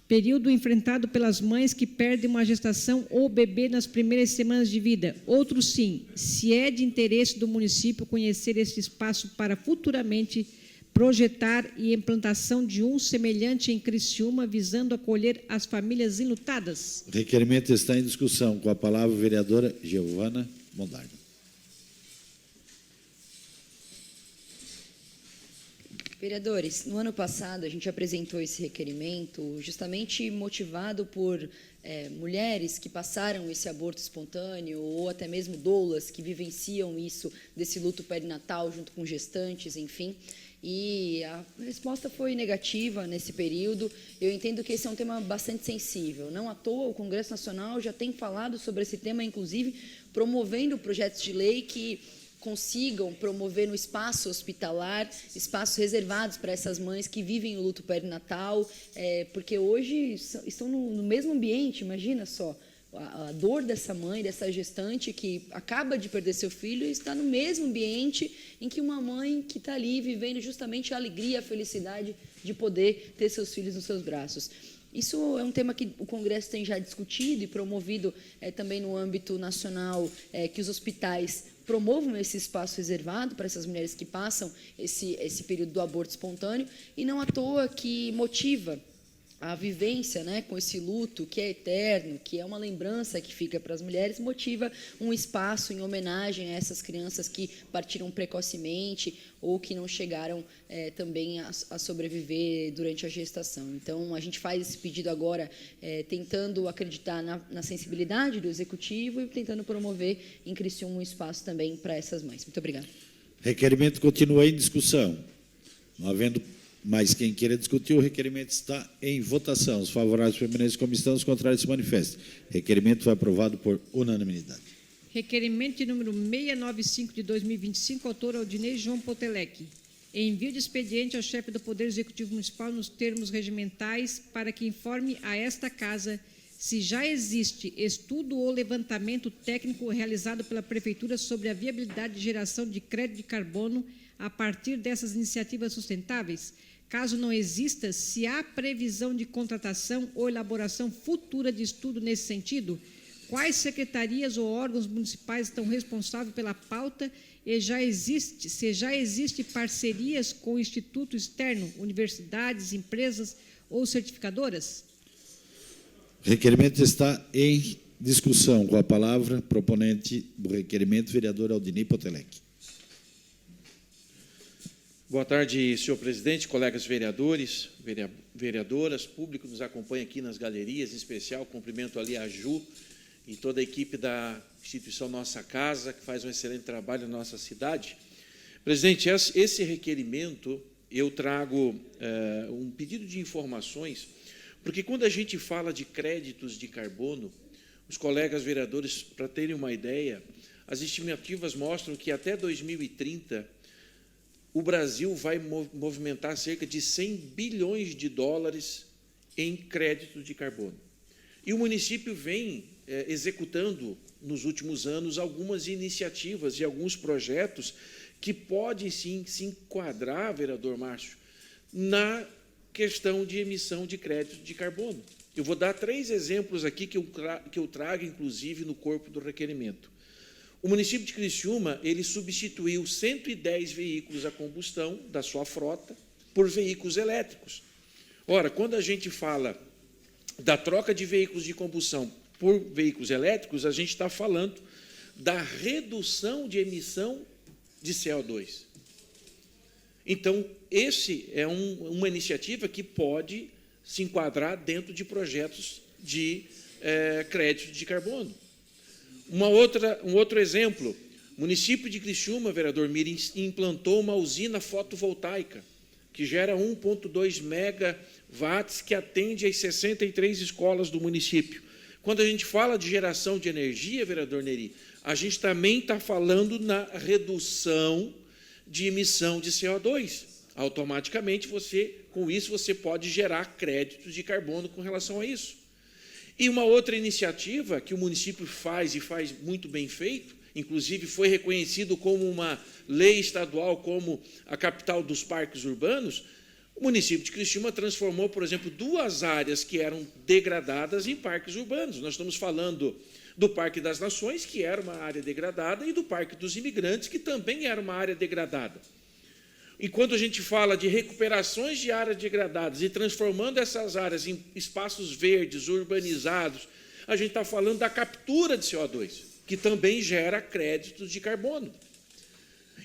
período enfrentado pelas mães que perdem uma gestação ou bebê nas primeiras semanas de vida. Outro sim, se é de interesse do município conhecer esse espaço para futuramente projetar e implantação de um semelhante em Criciúma, visando acolher as famílias enlutadas. O requerimento está em discussão. Com a palavra, a vereadora Giovana Mondardo. Vereadores, no ano passado a gente apresentou esse requerimento justamente motivado por mulheres que passaram esse aborto espontâneo ou até mesmo doulas que vivenciam isso, desse luto perinatal junto com gestantes, enfim. E a resposta foi negativa nesse período. Eu entendo que esse é um tema bastante sensível. Não à toa, o Congresso Nacional já tem falado sobre esse tema, inclusive promovendo projetos de lei que consigam promover no espaço hospitalar, espaços reservados para essas mães que vivem o luto perinatal, porque hoje estão no mesmo ambiente, imagina só, a dor dessa mãe, dessa gestante que acaba de perder seu filho e está no mesmo ambiente em que uma mãe que está ali vivendo justamente a alegria, a felicidade de poder ter seus filhos nos seus braços. Isso é um tema que o Congresso tem já discutido e promovido também no âmbito nacional, que os hospitais promovam esse espaço reservado para essas mulheres que passam esse período do aborto espontâneo, e não à toa que motiva a vivência, né, com esse luto que é eterno, que é uma lembrança que fica para as mulheres, motiva um espaço em homenagem a essas crianças que partiram precocemente ou que não chegaram também a sobreviver durante a gestação. Então, a gente faz esse pedido agora tentando acreditar na sensibilidade do Executivo e tentando promover em Criciúma um espaço também para essas mães. Muito obrigada. Requerimento continua em discussão. Não havendo mais quem queira discutir, o requerimento está em votação. Os favoráveis permanecem como estão, os contrários se manifestam. Requerimento foi aprovado por unanimidade. Requerimento de número 695 de 2025, autor Aldinei João Potelec. Envio de expediente ao chefe do Poder Executivo Municipal nos termos regimentais para que informe a esta Casa se já existe estudo ou levantamento técnico realizado pela Prefeitura sobre a viabilidade de geração de crédito de carbono a partir dessas iniciativas sustentáveis. Caso não exista, se há previsão de contratação ou elaboração futura de estudo nesse sentido, quais secretarias ou órgãos municipais estão responsáveis pela pauta e se já existe parcerias com o instituto externo, universidades, empresas ou certificadoras? O requerimento está em discussão. Com a palavra, proponente do requerimento, vereador Aldinei Potelec. Boa tarde, senhor presidente, colegas vereadores, vereadoras, público que nos acompanha aqui nas galerias, em especial, cumprimento ali a Ju e toda a equipe da instituição Nossa Casa, que faz um excelente trabalho na nossa cidade. Presidente, esse requerimento, eu trago um pedido de informações, porque quando a gente fala de créditos de carbono, os colegas vereadores, para terem uma ideia, as estimativas mostram que até 2030, o Brasil vai movimentar cerca de 100 bilhões de dólares em crédito de carbono. E o município vem executando, nos últimos anos, algumas iniciativas e alguns projetos que podem, sim, se enquadrar, vereador Márcio, na questão de emissão de crédito de carbono. Eu vou dar 3 exemplos aqui que eu trago, inclusive, no corpo do requerimento. O município de Criciúma, ele substituiu 110 veículos a combustão da sua frota por veículos elétricos. Ora, quando a gente fala da troca de veículos de combustão por veículos elétricos, a gente está falando da redução de emissão de CO2. Então, esse é uma iniciativa que pode se enquadrar dentro de projetos de crédito de carbono. Um outro exemplo, o município de Criciúma, vereador Mirim, implantou uma usina fotovoltaica, que gera 1,2 megawatts, que atende às 63 escolas do município. Quando a gente fala de geração de energia, vereador Neri, a gente também está falando na redução de emissão de CO2. Automaticamente, com isso, você pode gerar créditos de carbono com relação a isso. E uma outra iniciativa que o município faz e faz muito bem feito, inclusive foi reconhecido como uma lei estadual, como a capital dos parques urbanos, o município de Criciúma transformou, por exemplo, 2 áreas que eram degradadas em parques urbanos. Nós estamos falando do Parque das Nações, que era uma área degradada, e do Parque dos Imigrantes, que também era uma área degradada. E quando a gente fala de recuperações de áreas degradadas e transformando essas áreas em espaços verdes, urbanizados, a gente está falando da captura de CO2, que também gera créditos de carbono.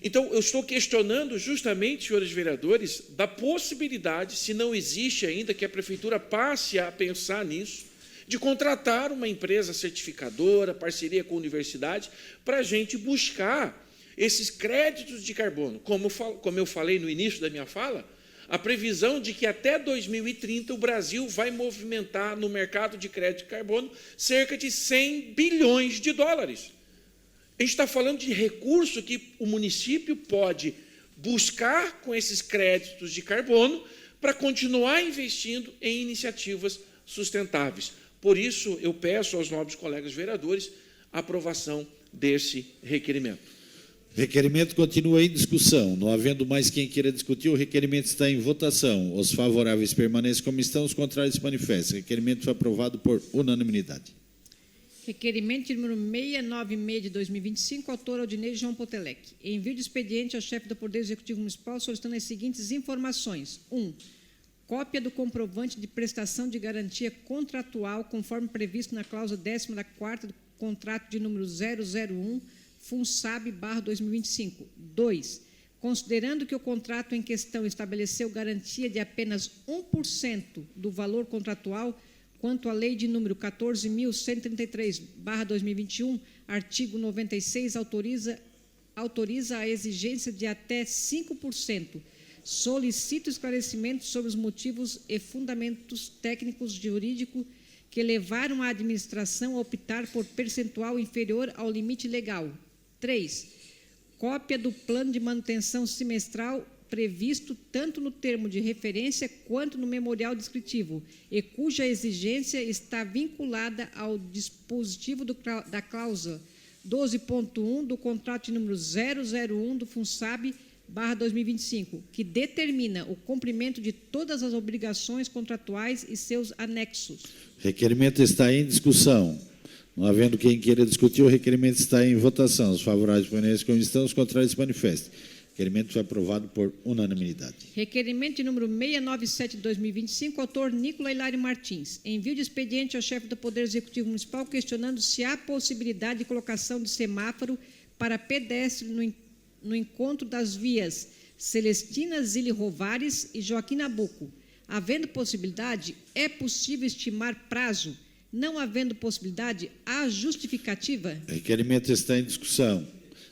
Então, eu estou questionando justamente, senhores vereadores, da possibilidade, se não existe ainda, que a Prefeitura passe a pensar nisso, de contratar uma empresa certificadora, parceria com a universidade, para a gente buscar esses créditos de carbono. Como eu falei no início da minha fala, a previsão de que até 2030 o Brasil vai movimentar no mercado de crédito de carbono cerca de 100 bilhões de dólares. A gente está falando de recurso que o município pode buscar com esses créditos de carbono para continuar investindo em iniciativas sustentáveis. Por isso, eu peço aos nobres colegas vereadores a aprovação desse requerimento. Requerimento continua em discussão. Não havendo mais quem queira discutir, o requerimento está em votação. Os favoráveis permanecem como estão, os contrários se manifestam. O requerimento foi aprovado por unanimidade. Requerimento de número 696 de 2025, autor Aldinei João Potelec. Envio de expediente ao chefe do Poder Executivo Municipal solicitando as seguintes informações. 1. Cópia do comprovante de prestação de garantia contratual, conforme previsto na cláusula 14ª do contrato de número 001, FUNSAB/2025. 2. Considerando que o contrato em questão estabeleceu garantia de apenas 1% do valor contratual, quanto à lei de número 14.133/2021, artigo 96, autoriza a exigência de até 5%. Solicito esclarecimentos sobre os motivos e fundamentos técnicos jurídicos que levaram a administração a optar por percentual inferior ao limite legal. 3. Cópia do plano de manutenção semestral previsto tanto no termo de referência quanto no memorial descritivo e cuja exigência está vinculada ao dispositivo da cláusula 12.1 do contrato de número 001 do FUNSAB/2025, que determina o cumprimento de todas as obrigações contratuais e seus anexos. Requerimento está em discussão. Não havendo quem queira discutir, o requerimento está em votação. Os favoráveis permanecem como estão, os contrários se manifestem. O requerimento foi aprovado por unanimidade. Requerimento de número 697 de 2025, autor Nicola Hilário Martins. Envio de expediente ao chefe do Poder Executivo Municipal questionando se há possibilidade de colocação de semáforo para pedestre no encontro das vias Celestina Zilli Rovares e Joaquim Nabuco. Havendo possibilidade, é possível estimar prazo. Não havendo possibilidade, há justificativa? O requerimento está em discussão.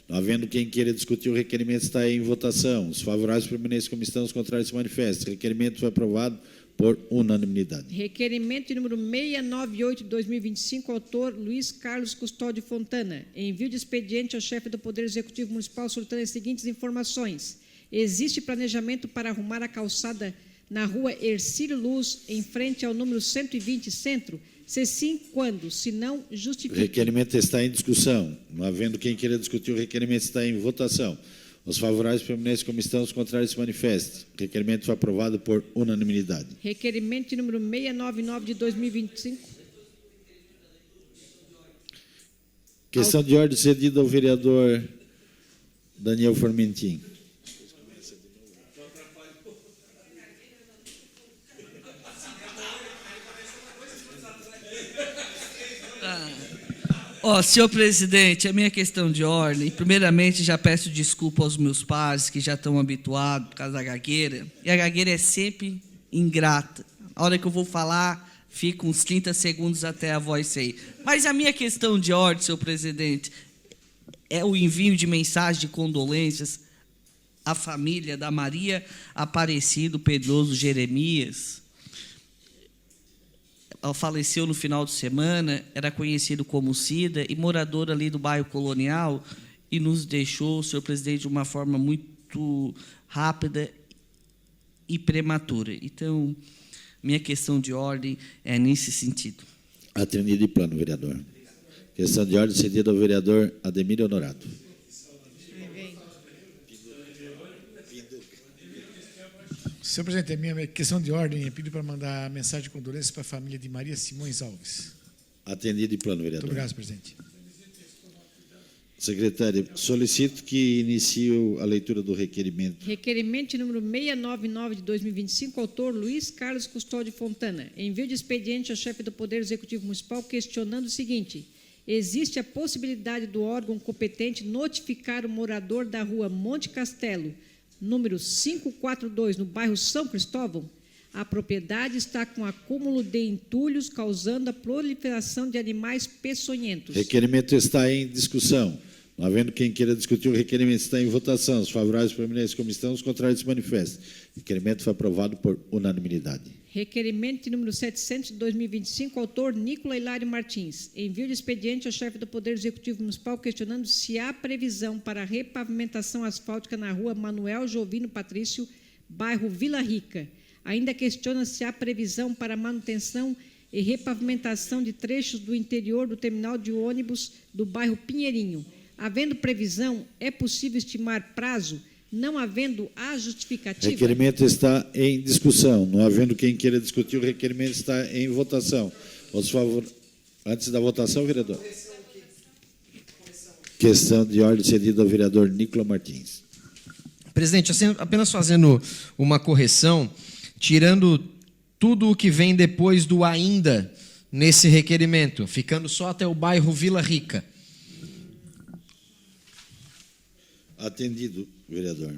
Não havendo quem queira discutir, o requerimento está em votação. Os favoráveis permanecem como estão, os contrários se manifestam. O requerimento foi aprovado por unanimidade. Requerimento de número 698 de 2025, autor Luiz Carlos Custódio Fontana. Envio de expediente ao chefe do Poder Executivo Municipal solicitando as seguintes informações. Existe planejamento para arrumar a calçada na rua Ercílio Luz, em frente ao número 120 Centro? Se sim, quando? Se não, justifique. O requerimento está em discussão. Não havendo quem queira discutir, o requerimento está em votação. Os favoráveis permanecem como estão, os contrários se manifestem. O requerimento foi aprovado por unanimidade. Requerimento de número 699 de 2025. Questão de ordem cedida ao vereador Daniel Formentin. Senhor presidente, a minha questão de ordem, primeiramente já peço desculpa aos meus pais que já estão habituados por causa da gagueira, e a gagueira é sempre ingrata. A hora que eu vou falar, fica uns 30 segundos até a voz sair. Mas a minha questão de ordem, senhor presidente, é o envio de mensagem de condolências à família da Maria Aparecido Pedroso Jeremias. Ela faleceu no final de semana, era conhecido como Cida e moradora ali do bairro Colonial, e nos deixou, senhor presidente, de uma forma muito rápida e prematura. Então, minha questão de ordem é nesse sentido. Atendido de plano, vereador. Questão de ordem cedida ao vereador Ademir Honorato. Senhor presidente, a minha questão de ordem é pedir para mandar mensagem de condolência para a família de Maria Simões Alves. Atendido de plano, vereador. Muito obrigado, senhor presidente. Secretário, solicito que inicie a leitura do requerimento. Requerimento de número 699 de 2025, autor Luiz Carlos Custódio Fontana. Envio de expediente ao chefe do Poder Executivo Municipal questionando o seguinte: existe a possibilidade do órgão competente notificar o morador da rua Monte Castelo, número 542, no bairro São Cristóvão? A propriedade está com acúmulo de entulhos, causando a proliferação de animais peçonhentos. Requerimento está em discussão. Não havendo quem queira discutir, o requerimento está em votação. Os favoráveis permanecem como estão, os contrários se manifestem. O requerimento foi aprovado por unanimidade. Requerimento de número 700 de 2025, autor Nicola Hilário Martins. Envio de expediente ao chefe do Poder Executivo Municipal questionando se há previsão para repavimentação asfáltica na rua Manuel Jovino Patrício, bairro Vila Rica. Ainda questiona se há previsão para manutenção e repavimentação de trechos do interior do terminal de ônibus do bairro Pinheirinho. Havendo previsão, é possível estimar prazo, não havendo a justificativa? Requerimento está em discussão. Não havendo quem queira discutir, o requerimento está em votação. Antes da votação, vereador. Questão de ordem cedida ao vereador Nicola Martins. Presidente, apenas fazendo uma correção, tirando tudo o que vem depois do ainda nesse requerimento, ficando só até o bairro Vila Rica. Atendido, vereador.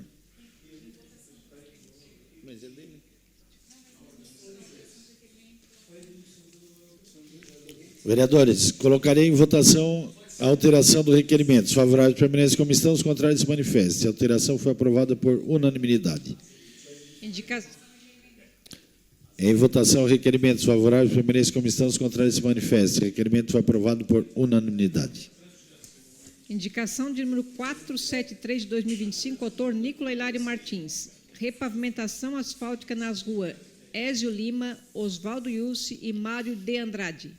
Vereadores, colocarei em votação a alteração do requerimento. Os favoráveis permanecem como estão, os contrários se manifestem. A alteração foi aprovada por unanimidade. Em votação o requerimento. Os favoráveis permanecem como estão, os contrários se manifestem. O requerimento foi aprovado por unanimidade. Indicação de número 473 de 2025, autor Nicola Hilário Martins. Repavimentação asfáltica nas ruas Ézio Lima, Oswaldo Yussi e Mário de Andrade.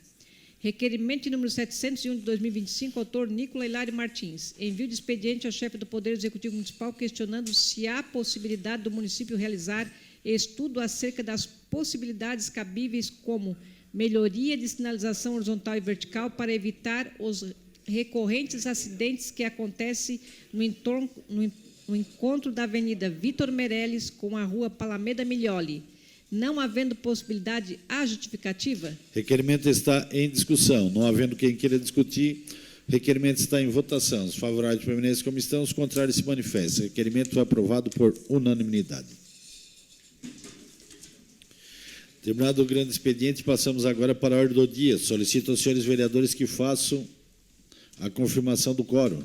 Requerimento de número 701 de 2025, autor Nicola Hilário Martins. Envio de expediente ao chefe do Poder Executivo Municipal questionando se há possibilidade do município realizar estudo acerca das possibilidades cabíveis como melhoria de sinalização horizontal e vertical para evitar os recorrentes acidentes que acontecem no encontro da Avenida Vitor Meirelles com a Rua Palameda Miglioli. Não havendo possibilidade, há justificativa? Requerimento está em discussão. Não havendo quem queira discutir, o requerimento está em votação. Os favoráveis permanecem como estão, os contrários se manifestam. O requerimento foi aprovado por unanimidade. Terminado o grande expediente, passamos agora para a ordem do dia. Solicito aos senhores vereadores que façam a confirmação do quórum.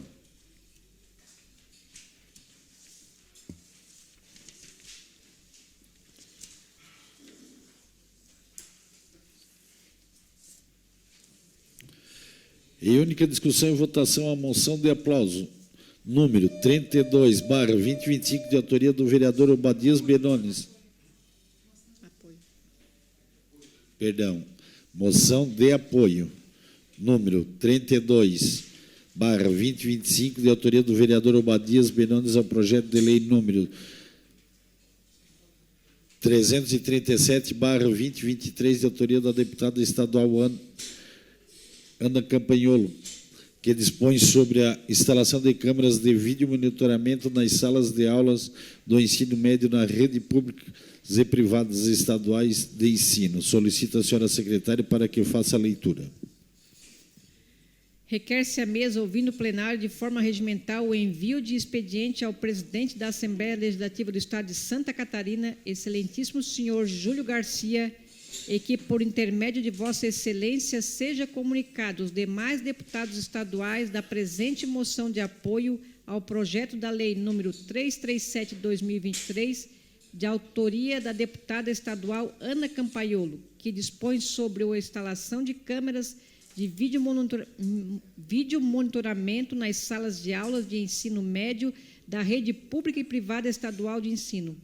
Em única discussão e votação a moção de aplauso, número 32/2025, de autoria do vereador Obadias Benones. Moção de apoio, número 32/2025, de autoria do vereador Obadias Benones, ao projeto de lei número 337/2023, de autoria da deputada estadual Ana Campanholo, que dispõe sobre a instalação de câmeras de vídeo monitoramento nas salas de aulas do ensino médio na rede pública e privadas estaduais de ensino. Solicito a senhora secretária para que faça a leitura. Requer-se à mesa, ouvindo o plenário de forma regimental, o envio de expediente ao presidente da Assembleia Legislativa do Estado de Santa Catarina, excelentíssimo senhor Júlio Garcia, e que, por intermédio de Vossa Excelência, seja comunicado aos demais deputados estaduais da presente moção de apoio ao projeto da lei número 337 de 2023, de autoria da deputada estadual Ana Campanholo, que dispõe sobre a instalação de câmeras de vídeo monitoramento nas salas de aulas de ensino médio da rede pública e privada estadual de ensino,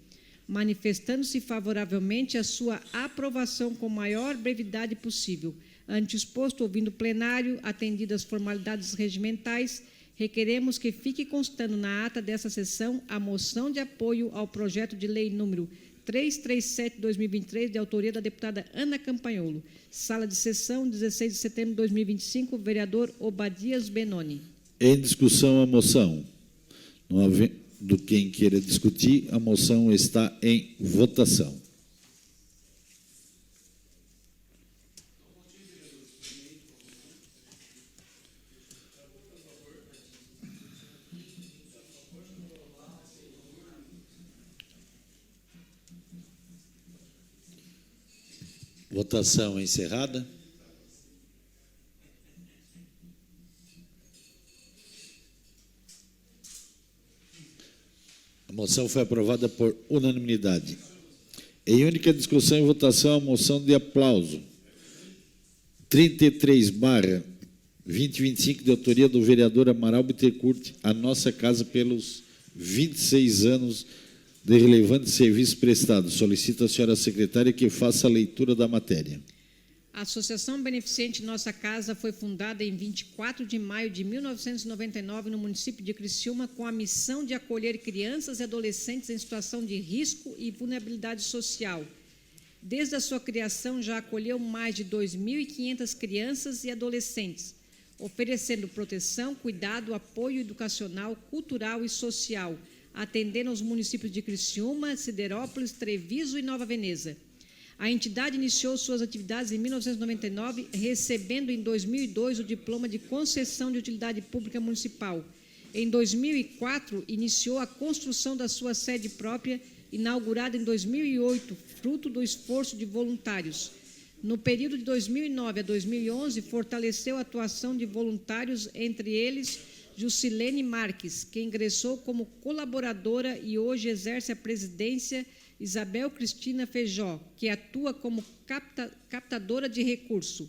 manifestando-se favoravelmente a sua aprovação com maior brevidade possível. Ante o exposto, ouvindo o plenário, atendidas as formalidades regimentais, requeremos que fique constando na ata dessa sessão a moção de apoio ao projeto de lei número 337/2023, de autoria da deputada Ana Campanholo. Sala de sessão, 16 de setembro de 2025, vereador Obadias Benoni. Em discussão a moção. Não havendo quem queira discutir, a moção está em votação. Votação encerrada. A moção foi aprovada por unanimidade. Em única discussão e votação, a moção de aplauso 33/2025, de autoria do vereador Amaral Bittencourt, a nossa casa pelos 26 anos de relevante serviço prestado. Solicito à senhora secretária que faça a leitura da matéria. A Associação Beneficente Nossa Casa foi fundada em 24 de maio de 1999 no município de Criciúma com a missão de acolher crianças e adolescentes em situação de risco e vulnerabilidade social. Desde a sua criação, já acolheu mais de 2.500 crianças e adolescentes, oferecendo proteção, cuidado, apoio educacional, cultural e social, atendendo aos municípios de Criciúma, Siderópolis, Treviso e Nova Veneza. A entidade iniciou suas atividades em 1999, recebendo em 2002 o diploma de concessão de utilidade pública municipal. Em 2004, iniciou a construção da sua sede própria, inaugurada em 2008, fruto do esforço de voluntários. No período de 2009 a 2011, fortaleceu a atuação de voluntários, entre eles Jusilene Marques, que ingressou como colaboradora e hoje exerce a presidência, Isabel Cristina Feijó, que atua como captadora de recurso.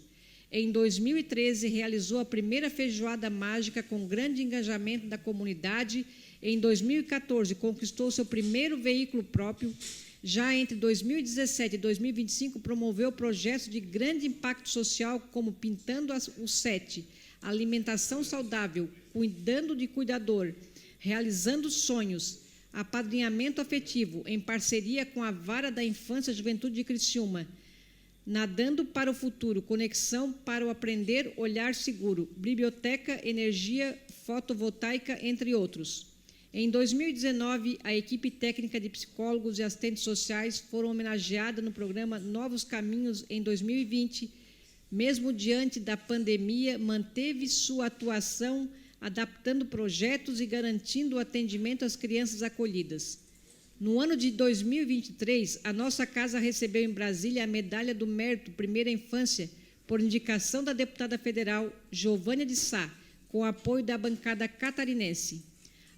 Em 2013, realizou a primeira feijoada mágica com grande engajamento da comunidade. Em 2014, conquistou seu primeiro veículo próprio. Já entre 2017 e 2025, promoveu projetos de grande impacto social, como Pintando o Sete, Alimentação Saudável, Cuidando de Cuidador, Realizando Sonhos, Apadrinhamento Afetivo, em parceria com a Vara da Infância e Juventude de Criciúma, Nadando para o Futuro, Conexão para o Aprender, Olhar Seguro, Biblioteca, Energia Fotovoltaica, entre outros. Em 2019, a equipe técnica de psicólogos e assistentes sociais foram homenageadas no programa Novos Caminhos em 2020. Mesmo diante da pandemia, manteve sua atuação, adaptando projetos e garantindo o atendimento às crianças acolhidas. No ano de 2023, a nossa casa recebeu em Brasília a Medalha do Mérito Primeira Infância, por indicação da deputada federal Giovânia de Sá, com apoio da bancada catarinense.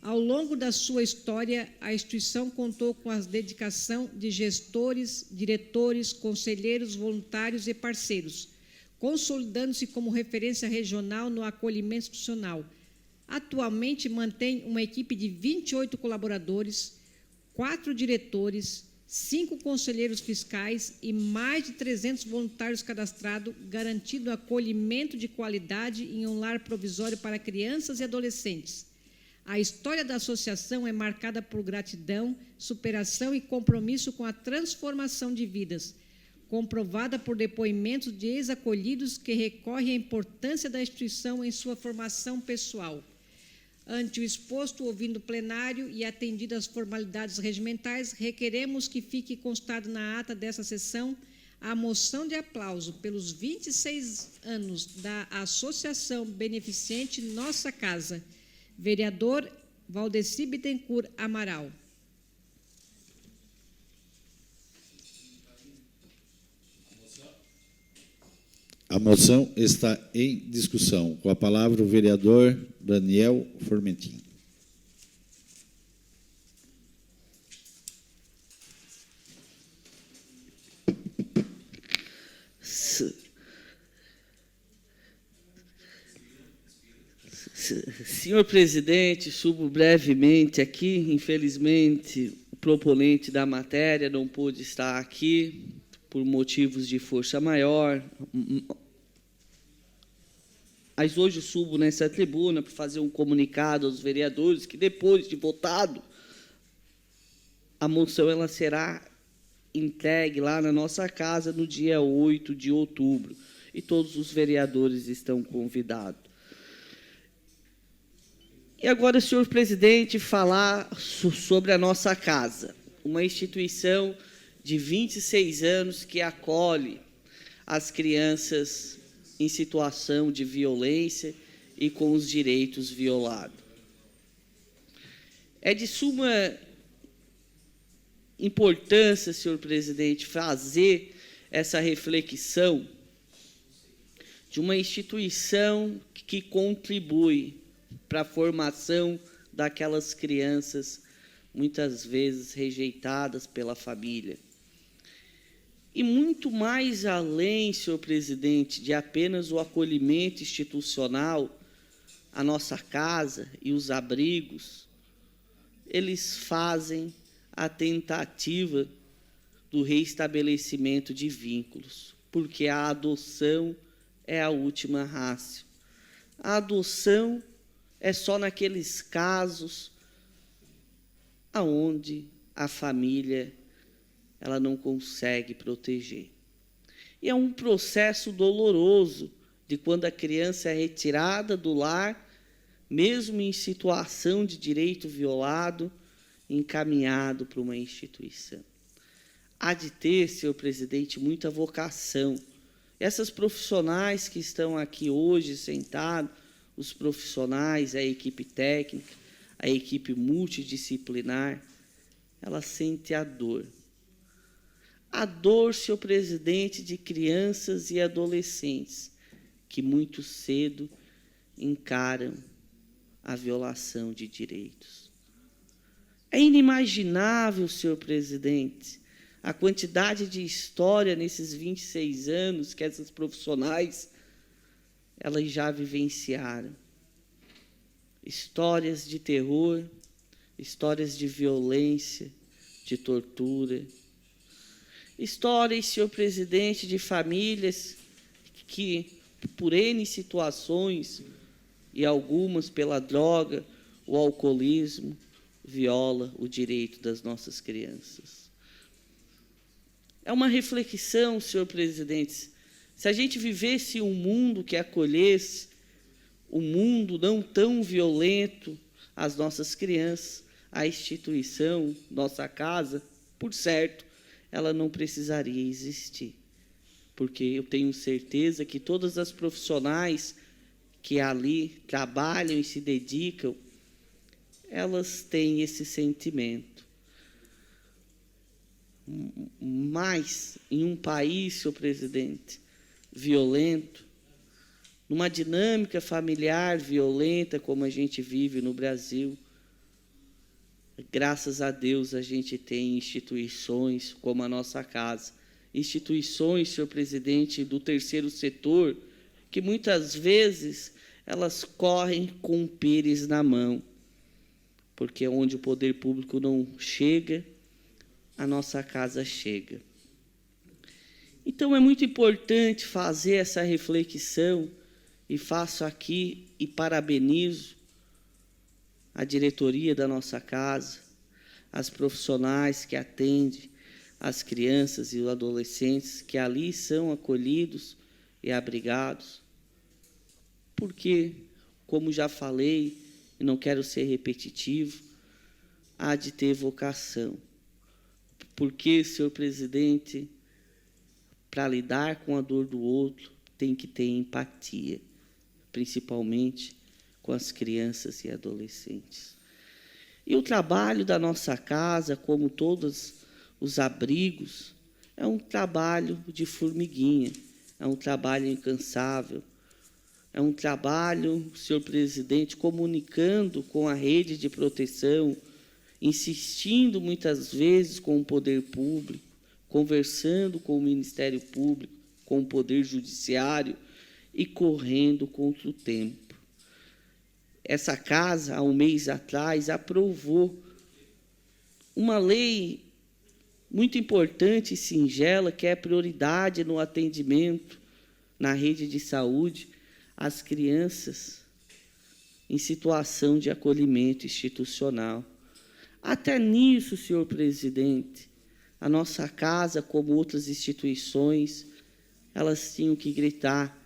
Ao longo da sua história, a instituição contou com a dedicação de gestores, diretores, conselheiros, voluntários e parceiros, consolidando-se como referência regional no acolhimento institucional. Atualmente mantém uma equipe de 28 colaboradores, 4 diretores, 5 conselheiros fiscais e mais de 300 voluntários cadastrados, garantindo acolhimento de qualidade em um lar provisório para crianças e adolescentes. A história da associação é marcada por gratidão, superação e compromisso com a transformação de vidas, comprovada por depoimentos de ex-acolhidos que recorrem à importância da instituição em sua formação pessoal. Ante o exposto, ouvindo o plenário e atendidas as formalidades regimentais, requeremos que fique constado na ata dessa sessão a moção de aplauso pelos 26 anos da Associação Beneficente Nossa Casa. Vereador Valdeci Bittencourt Amaral. A moção está em discussão. Com a palavra o vereador Daniel Formentin. Senhor presidente, subo brevemente aqui. Infelizmente, o proponente da matéria não pôde estar aqui por motivos de força maior. Mas hoje subo nessa tribuna para fazer um comunicado aos vereadores que, depois de votado, a moção ela será entregue lá na nossa casa no dia 8 de outubro. E todos os vereadores estão convidados. E agora, senhor presidente, falar sobre a nossa casa, uma instituição de 26 anos que acolhe as crianças em situação de violência e com os direitos violados. É de suma importância, senhor presidente, fazer essa reflexão de uma instituição que contribui para a formação daquelas crianças, muitas vezes rejeitadas pela família. E muito mais além, senhor presidente, de apenas o acolhimento institucional, a nossa casa e os abrigos, eles fazem a tentativa do reestabelecimento de vínculos, porque a adoção é a última ratio. A adoção é só naqueles casos aonde a família ela não consegue proteger. E é um processo doloroso de quando a criança é retirada do lar, mesmo em situação de direito violado, encaminhado para uma instituição. Há de ter, senhor presidente, muita vocação. Essas profissionais que estão aqui hoje sentados, os profissionais, a equipe técnica, a equipe multidisciplinar, ela sente a dor. A dor, senhor presidente, de crianças e adolescentes que muito cedo encaram a violação de direitos. É inimaginável, senhor presidente, a quantidade de história nesses 26 anos que essas profissionais elas já vivenciaram. Histórias de terror, histórias de violência, de tortura. Histórias, senhor presidente, de famílias que, por N situações, e algumas pela droga, o alcoolismo, viola o direito das nossas crianças. É uma reflexão, senhor presidente, se a gente vivesse um mundo que acolhesse, um mundo não tão violento às nossas crianças, a instituição, nossa casa, por certo, ela não precisaria existir. Porque eu tenho certeza que todas as profissionais que ali trabalham e se dedicam, elas têm esse sentimento. Mas, em um país, senhor presidente, violento, numa dinâmica familiar violenta como a gente vive no Brasil, graças a Deus a gente tem instituições como a nossa casa, instituições, senhor presidente, do terceiro setor, que muitas vezes elas correm com pires na mão, porque onde o poder público não chega, a nossa casa chega. Então, é muito importante fazer essa reflexão, e faço aqui e parabenizo a diretoria da nossa casa, as profissionais que atendem as crianças e os adolescentes que ali são acolhidos e abrigados, porque, como já falei, e não quero ser repetitivo, há de ter vocação. Porque, senhor presidente, para lidar com a dor do outro, tem que ter empatia, principalmente com as crianças e adolescentes. E o trabalho da nossa casa, como todos os abrigos, é um trabalho de formiguinha, é um trabalho incansável, é um trabalho, senhor presidente, comunicando com a rede de proteção, insistindo muitas vezes com o poder público, conversando com o Ministério Público, com o Poder Judiciário e correndo contra o tempo. Essa casa, há um mês atrás, aprovou uma lei muito importante e singela, que é prioridade no atendimento na rede de saúde às crianças em situação de acolhimento institucional. Até nisso, senhor presidente, a nossa casa, como outras instituições, elas tinham que gritar,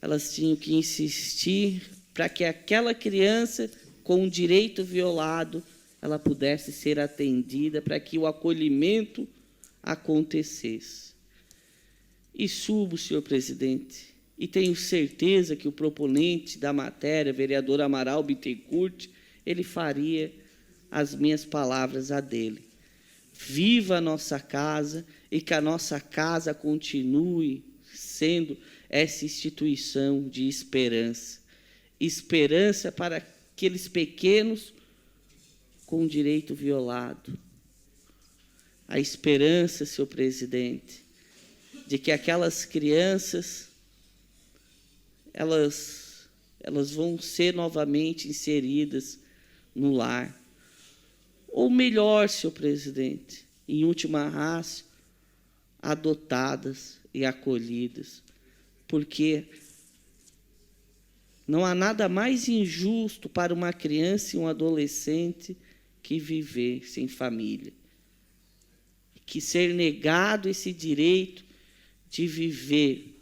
elas tinham que insistir para que aquela criança com um direito violado, ela pudesse ser atendida, para que o acolhimento acontecesse. E subo, senhor presidente, e tenho certeza que o proponente da matéria, vereador Amaral Bittencourt, ele faria as minhas palavras a dele. Viva a nossa casa e que a nossa casa continue sendo essa instituição de esperança. Esperança para aqueles pequenos com direito violado. A esperança, senhor presidente, de que aquelas crianças elas vão ser novamente inseridas no lar. Ou melhor, senhor presidente, em última ratio, adotadas e acolhidas, porque não há nada mais injusto para uma criança e um adolescente que viver sem família, que ser negado esse direito de viver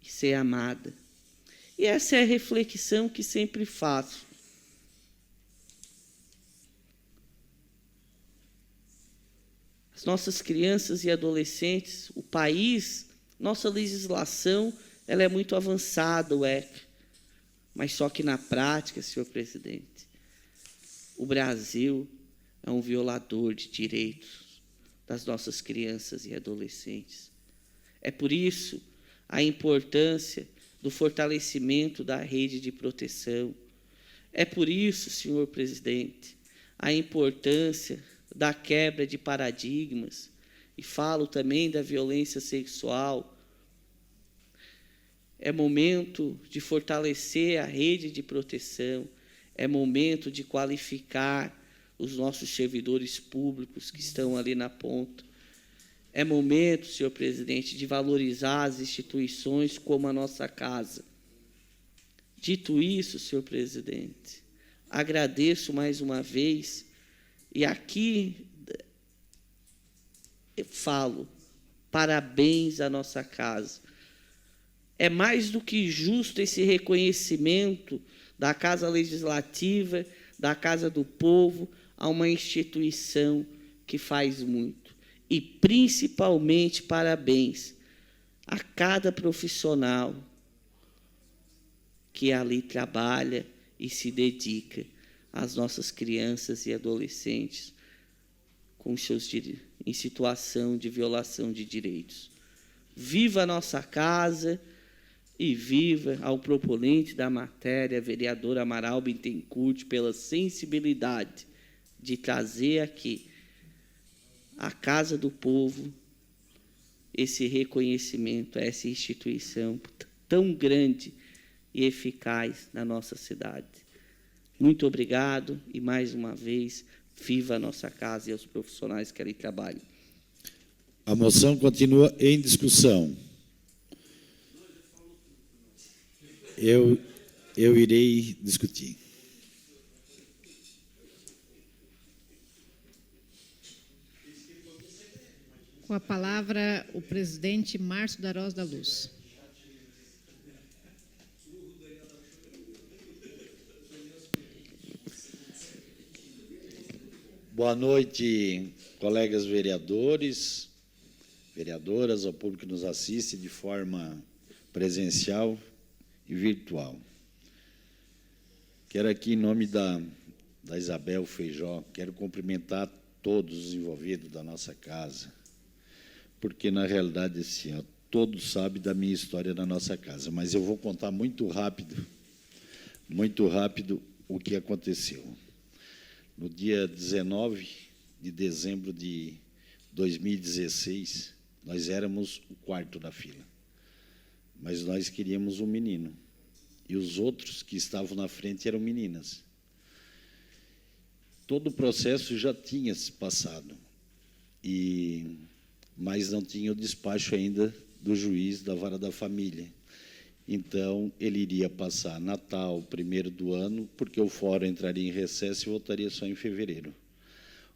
e ser amada. E essa é a reflexão que sempre faço. As nossas crianças e adolescentes, o país, nossa legislação, ela é muito avançada, o ECA, mas só que na prática, senhor presidente, o Brasil é um violador de direitos das nossas crianças e adolescentes. É por isso a importância do fortalecimento da rede de proteção. É por isso, senhor presidente, a importância da quebra de paradigmas, e falo também da violência sexual. É momento de fortalecer a rede de proteção, é momento de qualificar os nossos servidores públicos que estão ali na ponta. É momento, senhor presidente, de valorizar as instituições como a nossa casa. Dito isso, senhor presidente, agradeço mais uma vez. E aqui eu falo, parabéns à nossa casa. É mais do que justo esse reconhecimento da Casa Legislativa, da Casa do Povo, a uma instituição que faz muito. E, principalmente, parabéns a cada profissional que ali trabalha e se dedica às nossas crianças e adolescentes em situação de violação de direitos. Viva a nossa casa e viva ao proponente da matéria, vereador Amaral Bittencourt, pela sensibilidade de trazer aqui a Casa do Povo esse reconhecimento a essa instituição tão grande e eficaz na nossa cidade. Muito obrigado e, mais uma vez, viva a nossa casa e aos profissionais que ali trabalham. A moção continua em discussão. Eu irei discutir. Com a palavra, o presidente Márcio Darós da Luz. Boa noite, colegas vereadores, vereadoras, ao público que nos assiste de forma presencial e virtual. Quero aqui, em nome da Isabel Feijó, quero cumprimentar todos os envolvidos da nossa casa, porque, na realidade, assim, todos sabem da minha história na nossa casa, mas eu vou contar muito rápido o que aconteceu. No dia 19 de dezembro de 2016, nós éramos o quarto da fila, mas nós queríamos um menino, e os outros que estavam na frente eram meninas. Todo o processo já tinha se passado, mas não tinha o despacho ainda do juiz da vara da família. Então, ele iria passar Natal, 1º do ano, porque o fórum entraria em recesso e voltaria só em fevereiro.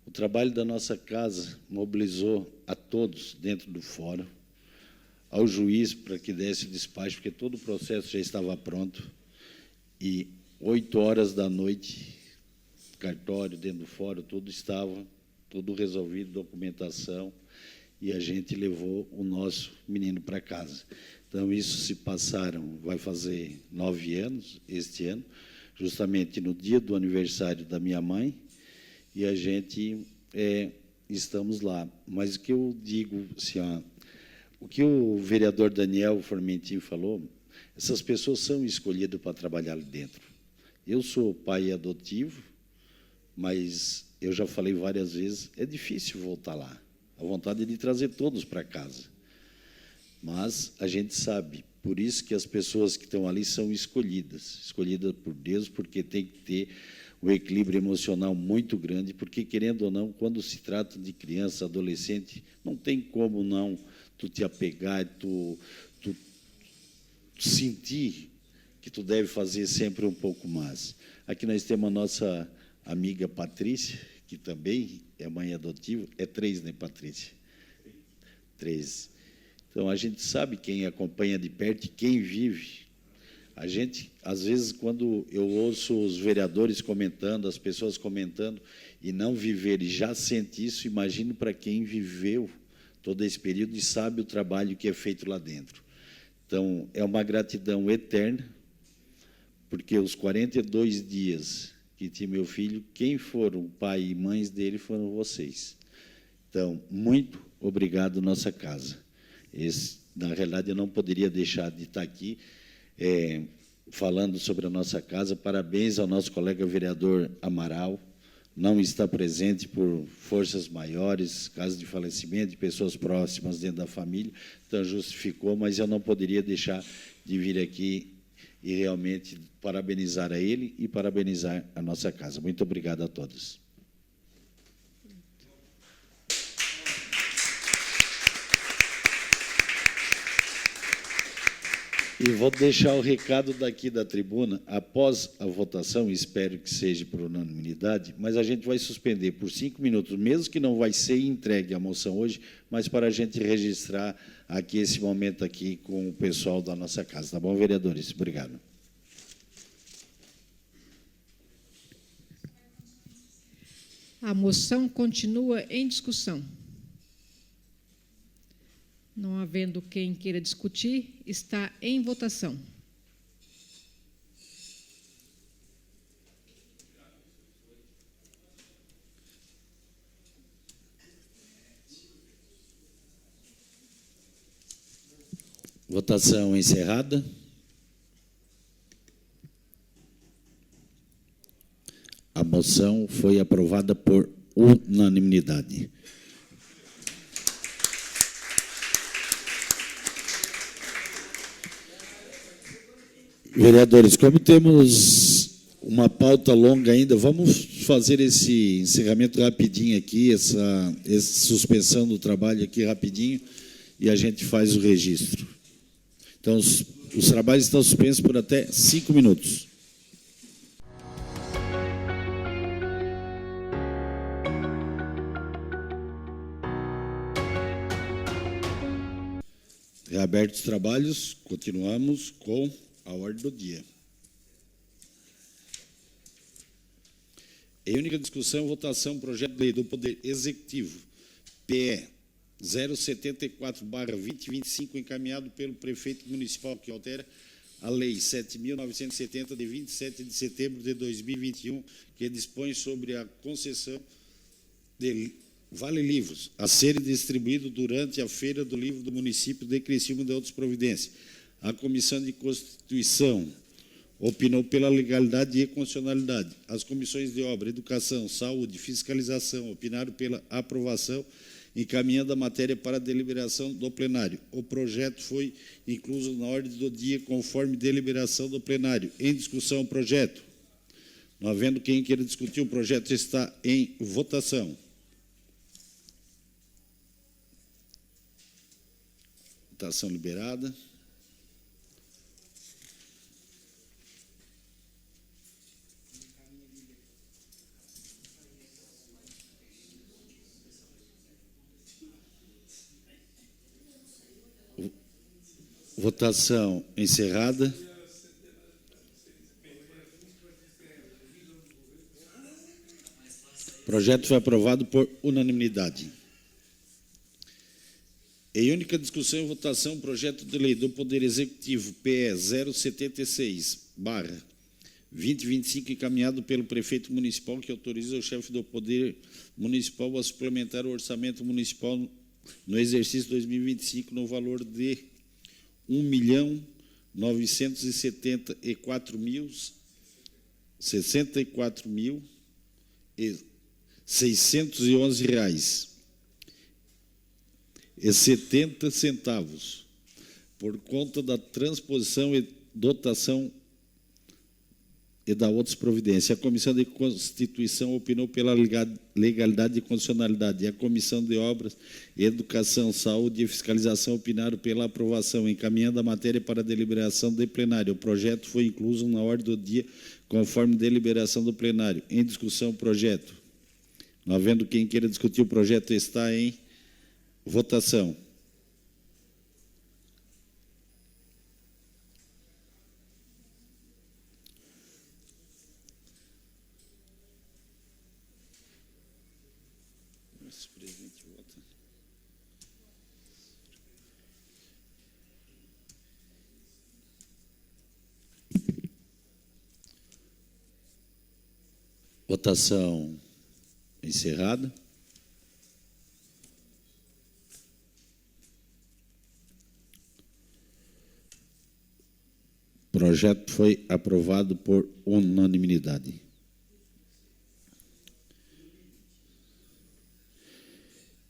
O trabalho da nossa casa mobilizou a todos dentro do fórum, ao juiz para que desse o despacho, porque todo o processo já estava pronto, e 8 horas da noite, cartório dentro do fórum, tudo estava, tudo resolvido, documentação, e a gente levou o nosso menino para casa. Então, isso se passaram, vai fazer 9 anos, este ano, justamente no dia do aniversário da minha mãe, e a gente estamos lá. Mas o que eu digo, assim, ó, o que o vereador Daniel Formentin falou, essas pessoas são escolhidas para trabalhar ali dentro. Eu sou pai adotivo, mas eu já falei várias vezes, é difícil voltar lá. A vontade é de trazer todos para casa. Mas a gente sabe, por isso que as pessoas que estão ali são escolhidas por Deus, porque tem que ter um equilíbrio emocional muito grande, porque, querendo ou não, quando se trata de criança, adolescente, não tem como não tu te apegar, tu sentir que tu deve fazer sempre um pouco mais. Aqui nós temos a nossa amiga Patrícia, que também é mãe adotiva, é 3, né, Patrícia? 3. Então, a gente sabe quem acompanha de perto e quem vive. A gente, às vezes, quando eu ouço os vereadores comentando, as pessoas comentando, e não viver e já sente isso, imagino para quem viveu todo esse período e sabe o trabalho que é feito lá dentro. Então, é uma gratidão eterna, porque os 42 dias que tinha meu filho, quem foram o pai e mães dele foram vocês. Então, muito obrigado, nossa casa. Na realidade, eu não poderia deixar de estar aqui falando sobre a nossa casa. Parabéns ao nosso colega vereador Amaral. Não está presente por forças maiores, caso de falecimento de pessoas próximas dentro da família, então justificou, mas eu não poderia deixar de vir aqui e realmente parabenizar a ele e parabenizar a nossa casa. Muito obrigado a todos. E vou deixar o recado daqui da tribuna, após a votação, espero que seja por unanimidade, mas a gente vai suspender por 5 minutos, mesmo que não vai ser entregue a moção hoje, mas para a gente registrar aqui esse momento aqui com o pessoal da nossa casa. Tá bom, vereadores? Obrigado. A moção continua em discussão. Não havendo quem queira discutir, está em votação. Votação encerrada. A moção foi aprovada por unanimidade. Vereadores, como temos uma pauta longa ainda, vamos fazer esse encerramento rapidinho aqui, essa suspensão do trabalho aqui rapidinho, e a gente faz o registro. Então, os trabalhos estão suspensos por até 5 minutos. Reabertos os trabalhos, continuamos com a ordem do dia. Em única discussão, votação, projeto de lei do Poder Executivo, PE 074/2025, encaminhado pelo prefeito municipal, que altera a Lei 7.970, de 27 de setembro de 2021, que dispõe sobre a concessão de vale-livros a serem distribuídos durante a Feira do Livro do município de Criciúma, de outras providências. A Comissão de Constituição opinou pela legalidade e constitucionalidade. As comissões de Obra, Educação, Saúde, Fiscalização opinaram pela aprovação, encaminhando a matéria para a deliberação do plenário. O projeto foi incluso na ordem do dia, conforme deliberação do plenário. Em discussão o projeto. Não havendo quem queira discutir, o projeto está em votação. Votação liberada. Votação encerrada. O projeto foi aprovado por unanimidade. Em única discussão e votação, projeto de lei do Poder Executivo, PE 076/2025, 2025, encaminhado pelo prefeito municipal, que autoriza o chefe do Poder Municipal a suplementar o orçamento municipal no exercício 2025 no valor de R$ 1.964.611,70 por conta da transposição e dotação e da outras providências. A Comissão de Constituição opinou pela legalidade e constitucionalidade. E a Comissão de Obras, Educação, Saúde e Fiscalização opinaram pela aprovação, encaminhando a matéria para deliberação de plenário. O projeto foi incluso na ordem do dia, conforme deliberação do plenário. Em discussão, o projeto. Não havendo quem queira discutir, o projeto está em votação. Votação encerrada. O projeto foi aprovado por unanimidade.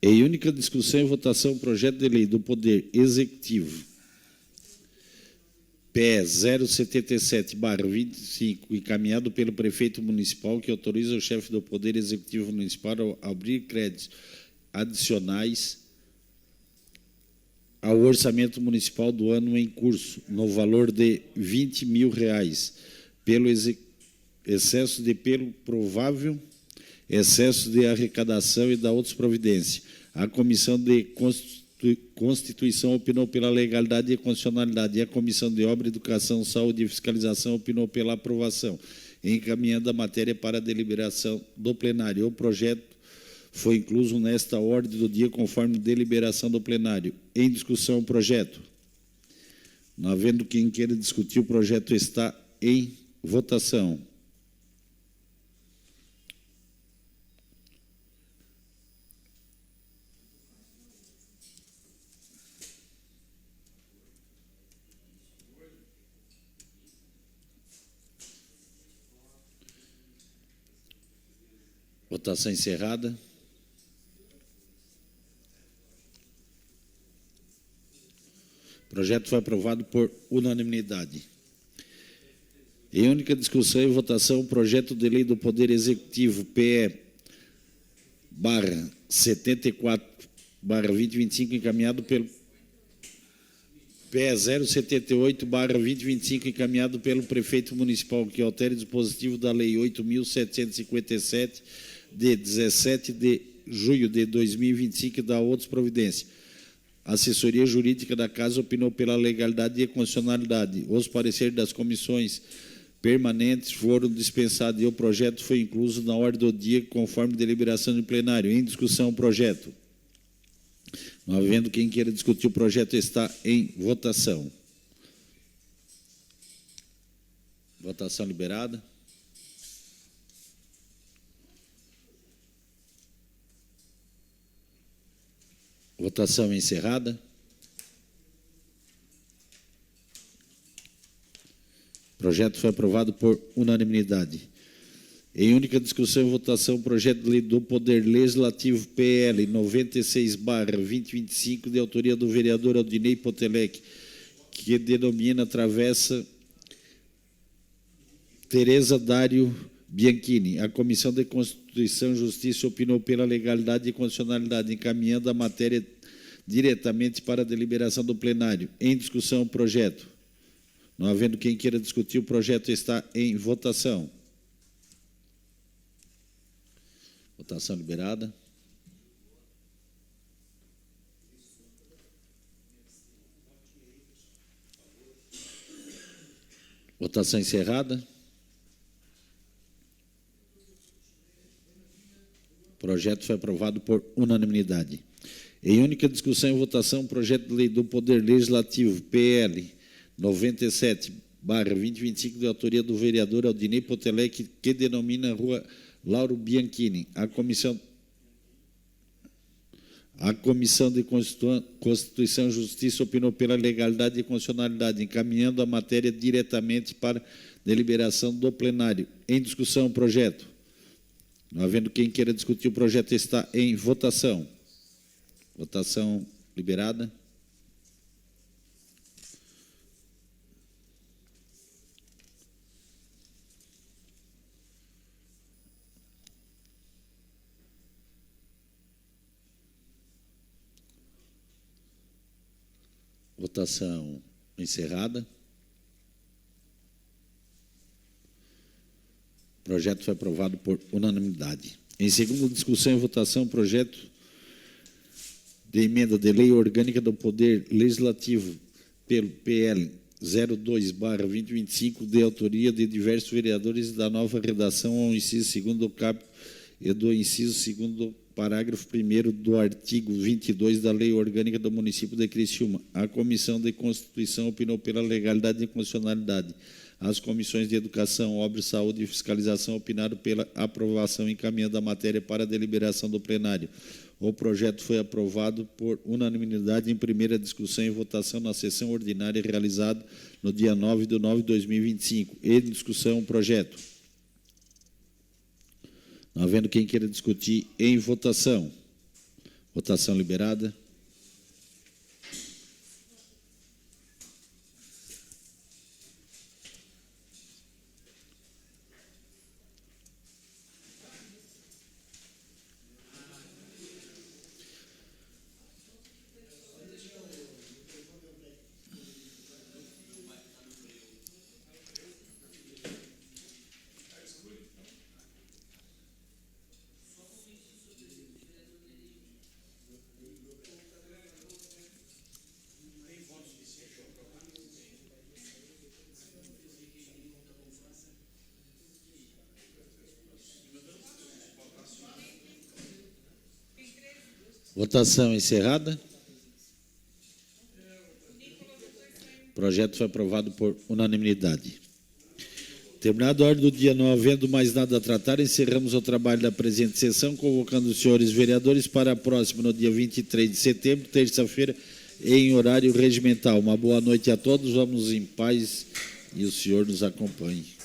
Em única discussão e votação, o projeto de lei do Poder Executivo PE 077/25, encaminhado pelo prefeito municipal, que autoriza o chefe do Poder Executivo Municipal a abrir créditos adicionais ao orçamento municipal do ano em curso, no valor de R$ 20 mil, pelo excesso de pelo provável excesso de arrecadação e da outras providências. A Comissão de Constituição opinou pela legalidade e constitucionalidade, e a Comissão de Obra, Educação, Saúde e Fiscalização opinou pela aprovação, encaminhando a matéria para a deliberação do plenário. O projeto foi incluso nesta ordem do dia, conforme deliberação do plenário. Em discussão, o projeto. Não havendo quem queira discutir, o projeto está em votação. Votação encerrada. O projeto foi aprovado por unanimidade. Em única discussão e votação, o projeto de lei do Poder Executivo PE 74/2025, encaminhado pelo PE 078/2025, encaminhado pelo prefeito municipal, que altera o dispositivo da Lei 8.757, de 17 de julho de 2025, e da outras providências. A assessoria jurídica da Casa opinou pela legalidade e constitucionalidade. Os pareceres das comissões permanentes foram dispensados e o projeto foi incluso na ordem do dia, conforme deliberação do plenário. Em discussão, o projeto. Não havendo quem queira discutir, o projeto está em votação. Votação liberada. Votação encerrada. O projeto foi aprovado por unanimidade. Em única discussão e votação, o projeto de lei do Poder Legislativo PL 96/2025, de autoria do vereador Aldinei Potelec, que denomina Travessa Tereza Dário Bianchini. A Comissão de Constituição e Justiça opinou pela legalidade e constitucionalidade, encaminhando a matéria diretamente para a deliberação do plenário. Em discussão, o projeto. Não havendo quem queira discutir, o projeto está em votação. Votação liberada. Votação encerrada. O projeto foi aprovado por unanimidade. Em única discussão e votação, o projeto de lei do Poder Legislativo, PL 97/2025, 2025, de autoria do vereador Aldinei Potelec, que denomina Rua Lauro Bianchini. A Comissão de Constituição e Justiça opinou pela legalidade e constitucionalidade, encaminhando a matéria diretamente para deliberação do plenário. Em discussão o projeto. Não havendo quem queira discutir, o projeto está em votação. Votação liberada. Votação encerrada. O projeto foi aprovado por unanimidade. Em segunda discussão e votação, o projeto de emenda de lei orgânica do Poder Legislativo pelo PL 02/2025, de autoria de diversos vereadores, da nova redação ao inciso 2º do caput e do inciso 2º do parágrafo 1º do artigo 22 da Lei Orgânica do Município de Criciúma. A Comissão de Constituição opinou pela legalidade e constitucionalidade. As comissões de Educação, Obras, Saúde e Fiscalização opinaram pela aprovação, encaminhando a matéria para a deliberação do plenário. O projeto foi aprovado por unanimidade em primeira discussão e votação na sessão ordinária realizada no dia 9/9/2025. Em discussão, o projeto. Não havendo quem queira discutir, em votação. Votação liberada. Votação encerrada. O projeto foi aprovado por unanimidade. Terminada a ordem do dia, não havendo mais nada a tratar, encerramos o trabalho da presente sessão, convocando os senhores vereadores para a próxima, no dia 23 de setembro, terça-feira, em horário regimental. Uma boa noite a todos, vamos em paz e o senhor nos acompanhe.